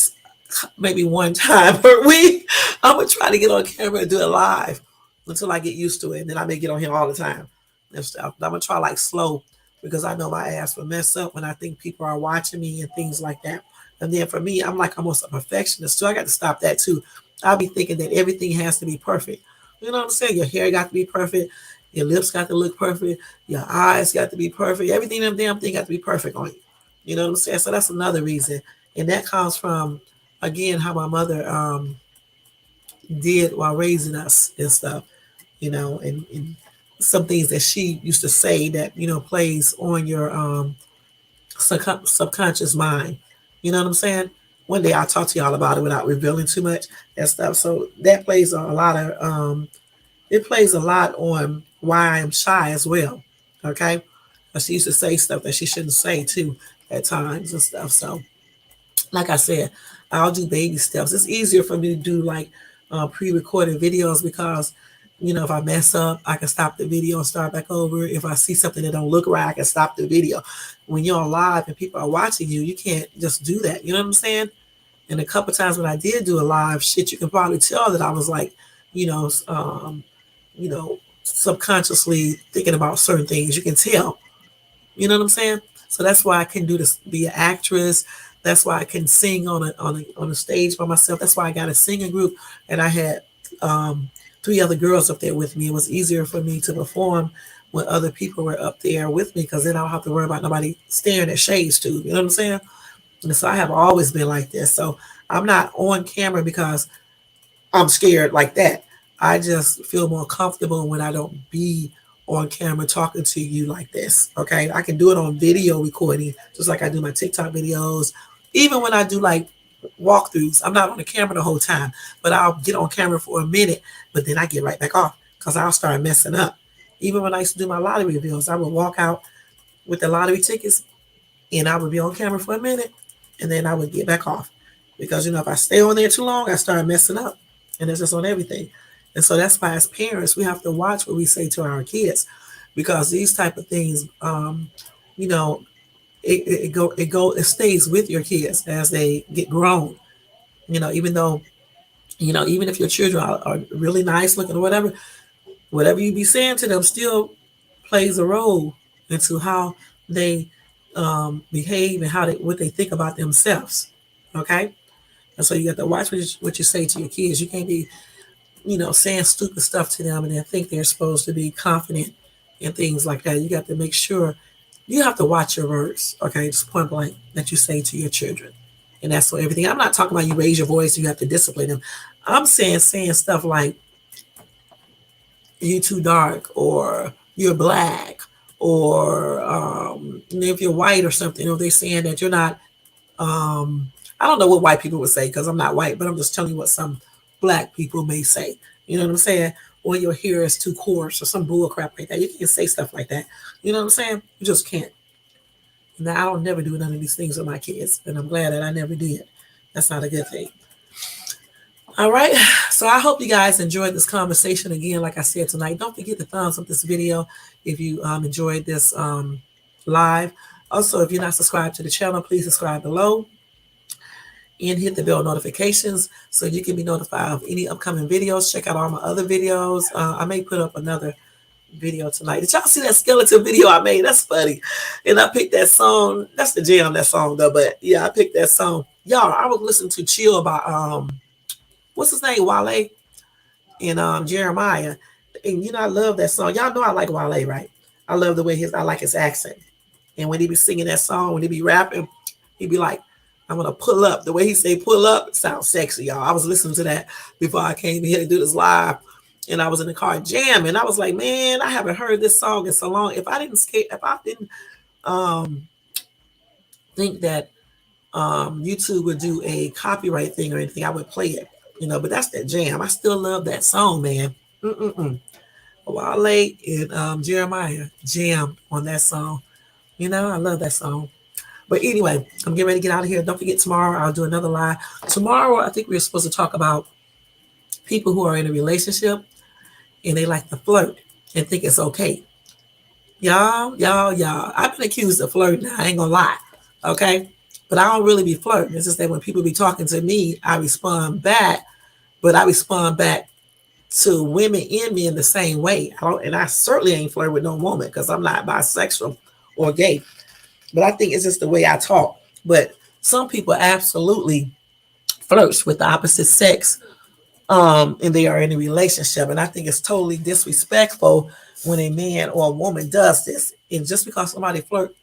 maybe one time per week. I'm gonna try to get on camera and do it live until I get used to it, and then I may get on here all the time and stuff. But I'm gonna try like slow because I know my ass will mess up when I think people are watching me and things like that. And then for me, I'm like almost a perfectionist too. I got to stop that too. I'll be thinking that everything has to be perfect. You know what I'm saying? Your hair got to be perfect. Your lips got to look perfect. Your eyes got to be perfect. Everything, them damn thing got to be perfect on you. You know what I'm saying? So that's another reason, and that comes from again how my mother did while raising us and stuff. And some things that she used to say that plays on your subconscious mind. You know what I'm saying? One day I'll talk to y'all about it without revealing too much and stuff. So that plays on a lot of it plays a lot on why I'm shy as well. Okay. She used to say stuff that she shouldn't say too at times and stuff. So like I said, I'll do baby steps. It's easier for me to do like pre-recorded videos because if I mess up, I can stop the video and start back over. If I see something that don't look right, I can stop the video. When you're on live and people are watching you, you can't just do that. You know what I'm saying? And a couple times when I did do a live shit, you can probably tell that I was like, you know, um, subconsciously thinking about certain things. You can tell. You know what I'm saying? So that's why I can do this, be an actress. That's why I can sing on a stage by myself. That's why I got a singing group, and I had um, three other girls up there with me. It was easier for me to perform when other people were up there with me because then I don't have to worry about nobody staring at shades too. You know what I'm saying? And so I have always been like this. So I'm not on camera because I'm scared like that. I just feel more comfortable when I don't be on camera talking to you like this. Okay. I can do it on video recording, just like I do my TikTok videos. Even when I do like walkthroughs, I'm not on the camera the whole time, but I'll get on camera for a minute, but then I get right back off because I'll start messing up. Even when I used to do my lottery reveals, I would walk out with the lottery tickets and I would be on camera for a minute and then I would get back off. Because if I stay on there too long, I start messing up. And it's just on everything. And so that's why as parents we have to watch what we say to our kids because these type of things you know, it stays with your kids as they get grown. Even though, even if your children are really nice looking or whatever you be saying to them still plays a role into how they behave and what they think about themselves. Okay, and so you got to watch what you say to your kids. You can't be, saying stupid stuff to them and then think they're supposed to be confident and things like that. You got to make sure you have to watch your words. Okay, just point blank that you say to your children, and that's for everything. I'm not talking about you raise your voice. You have to discipline them. I'm saying stuff like you too dark or you're black or if you're white or something, or they're saying that you're not I don't know what white people would say because I'm not white, but I'm just telling you what some black people may say. You know what I'm saying? Or your hair is too coarse or some bull crap like that. You can't say stuff like that. You know what I'm saying? You just can't. Now I don't never do none of these things with my kids, and I'm glad that I never did. That's not a good thing. All right. So I hope you guys enjoyed this conversation. Again, like I said tonight, don't forget to thumbs up this video if you enjoyed this live. Also, if you're not subscribed to the channel, please subscribe below and hit the bell notifications so you can be notified of any upcoming videos. Check out all my other videos. I may put up another video tonight. Did y'all see that skeleton video I made? That's funny. And I picked that song. That's the jam, that song though. But yeah, I picked that song. Y'all, I was listening to Chill by what's his name? Wale and Jeremiah. And you know, I love that song. Y'all know I like Wale, right? I love the way I like his accent. And when he be singing that song, when he be rapping, he be like, I'm gonna pull up. The way he say pull up, it sounds sexy, y'all. I was listening to that before I came here to do this live. And I was in the car jamming. I was like, man, I haven't heard this song in so long. If I didn't think that YouTube would do a copyright thing or anything, I would play it. You know, but that's that jam. I still love that song, man. Wale and Jeremiah jam on that song. You know, I love that song. But anyway, I'm getting ready to get out of here. Don't forget, tomorrow I'll do another live. Tomorrow, I think we're supposed to talk about people who are in a relationship and they like to flirt and think it's okay. Y'all. I've been accused of flirting. I ain't gonna lie. Okay. But I don't really be flirting. It's just that when people be talking to me, I respond back. But I respond back to women and men the same way. I certainly ain't flirting with no woman because I'm not bisexual or gay. But I think it's just the way I talk. But some people absolutely flirts with the opposite sex, and they are in a relationship. And I think it's totally disrespectful when a man or a woman does this. And just because somebody flirt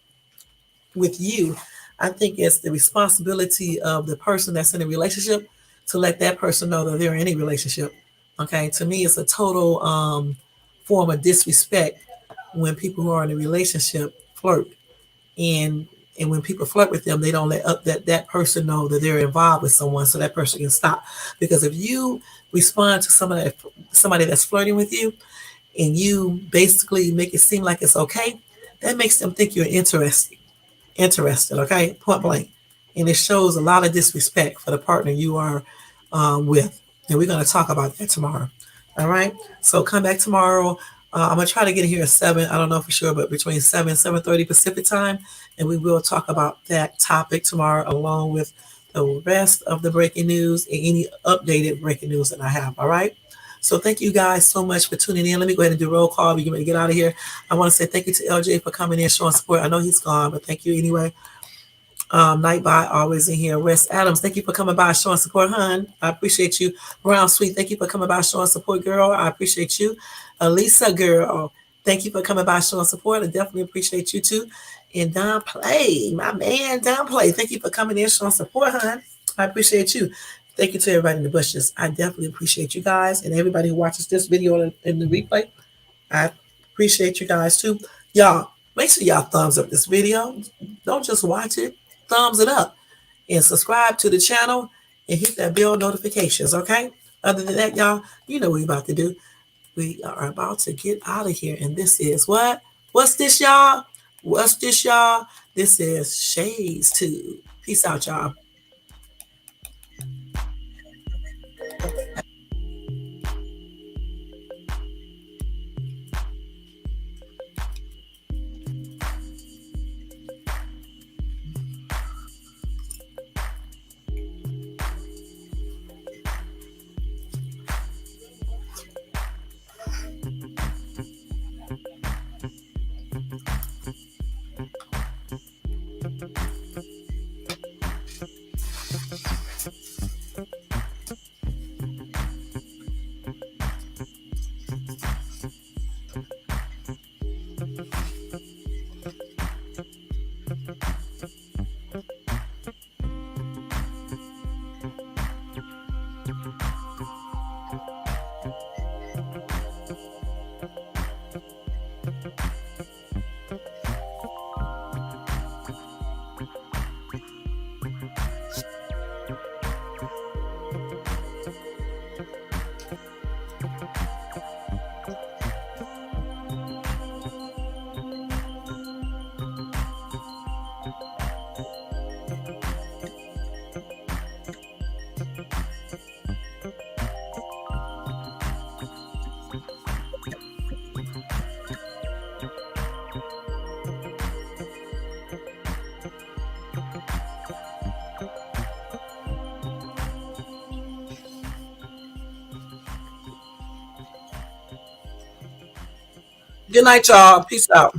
with you, I think it's the responsibility of the person that's in a relationship to let that person know that they're in a relationship. Okay, to me, it's a total form of disrespect when people who are in a relationship flirt. And when people flirt with them, they don't let that person know that they're involved with someone so that person can stop. Because if you respond to somebody that's flirting with you and you basically make it seem like it's okay, that makes them think you're interested, okay? Point blank. And it shows a lot of disrespect for the partner you are with. And we're going to talk about that tomorrow. All right? So come back tomorrow. I'm going to try to get here at 7. I don't know for sure, but between 7 and 7:30 Pacific time. And we will talk about that topic tomorrow along with the rest of the breaking news and any updated breaking news that I have. All right? So thank you guys so much for tuning in. Let me go ahead and do roll call. We're going to get out of here. I want to say thank you to LJ for coming in, showing support. I know he's gone, but thank you anyway. Nightbot always in here. Wes Adams, thank you for coming by, showing support, hun. I appreciate you. Brown Sweet, thank you for coming by, showing support, girl. I appreciate you. Elisa, girl, thank you for coming by, showing support. I definitely appreciate you too. And Don Play, my man, Don Play, thank you for coming in, showing support, hun. I appreciate you. Thank you to everybody in the bushes. I definitely appreciate you guys and everybody who watches this video in the replay. I appreciate you guys too. Y'all, make sure y'all thumbs up this video. Don't just watch it. Thumbs it up and subscribe to the channel and hit that bell notifications, okay? Other than that, y'all, you know what we're about to do. We are about to get out of here. And this is what? What's this, y'all? What's this, y'all? This is Shades Tube. Peace out, y'all. Good night, y'all. Peace out.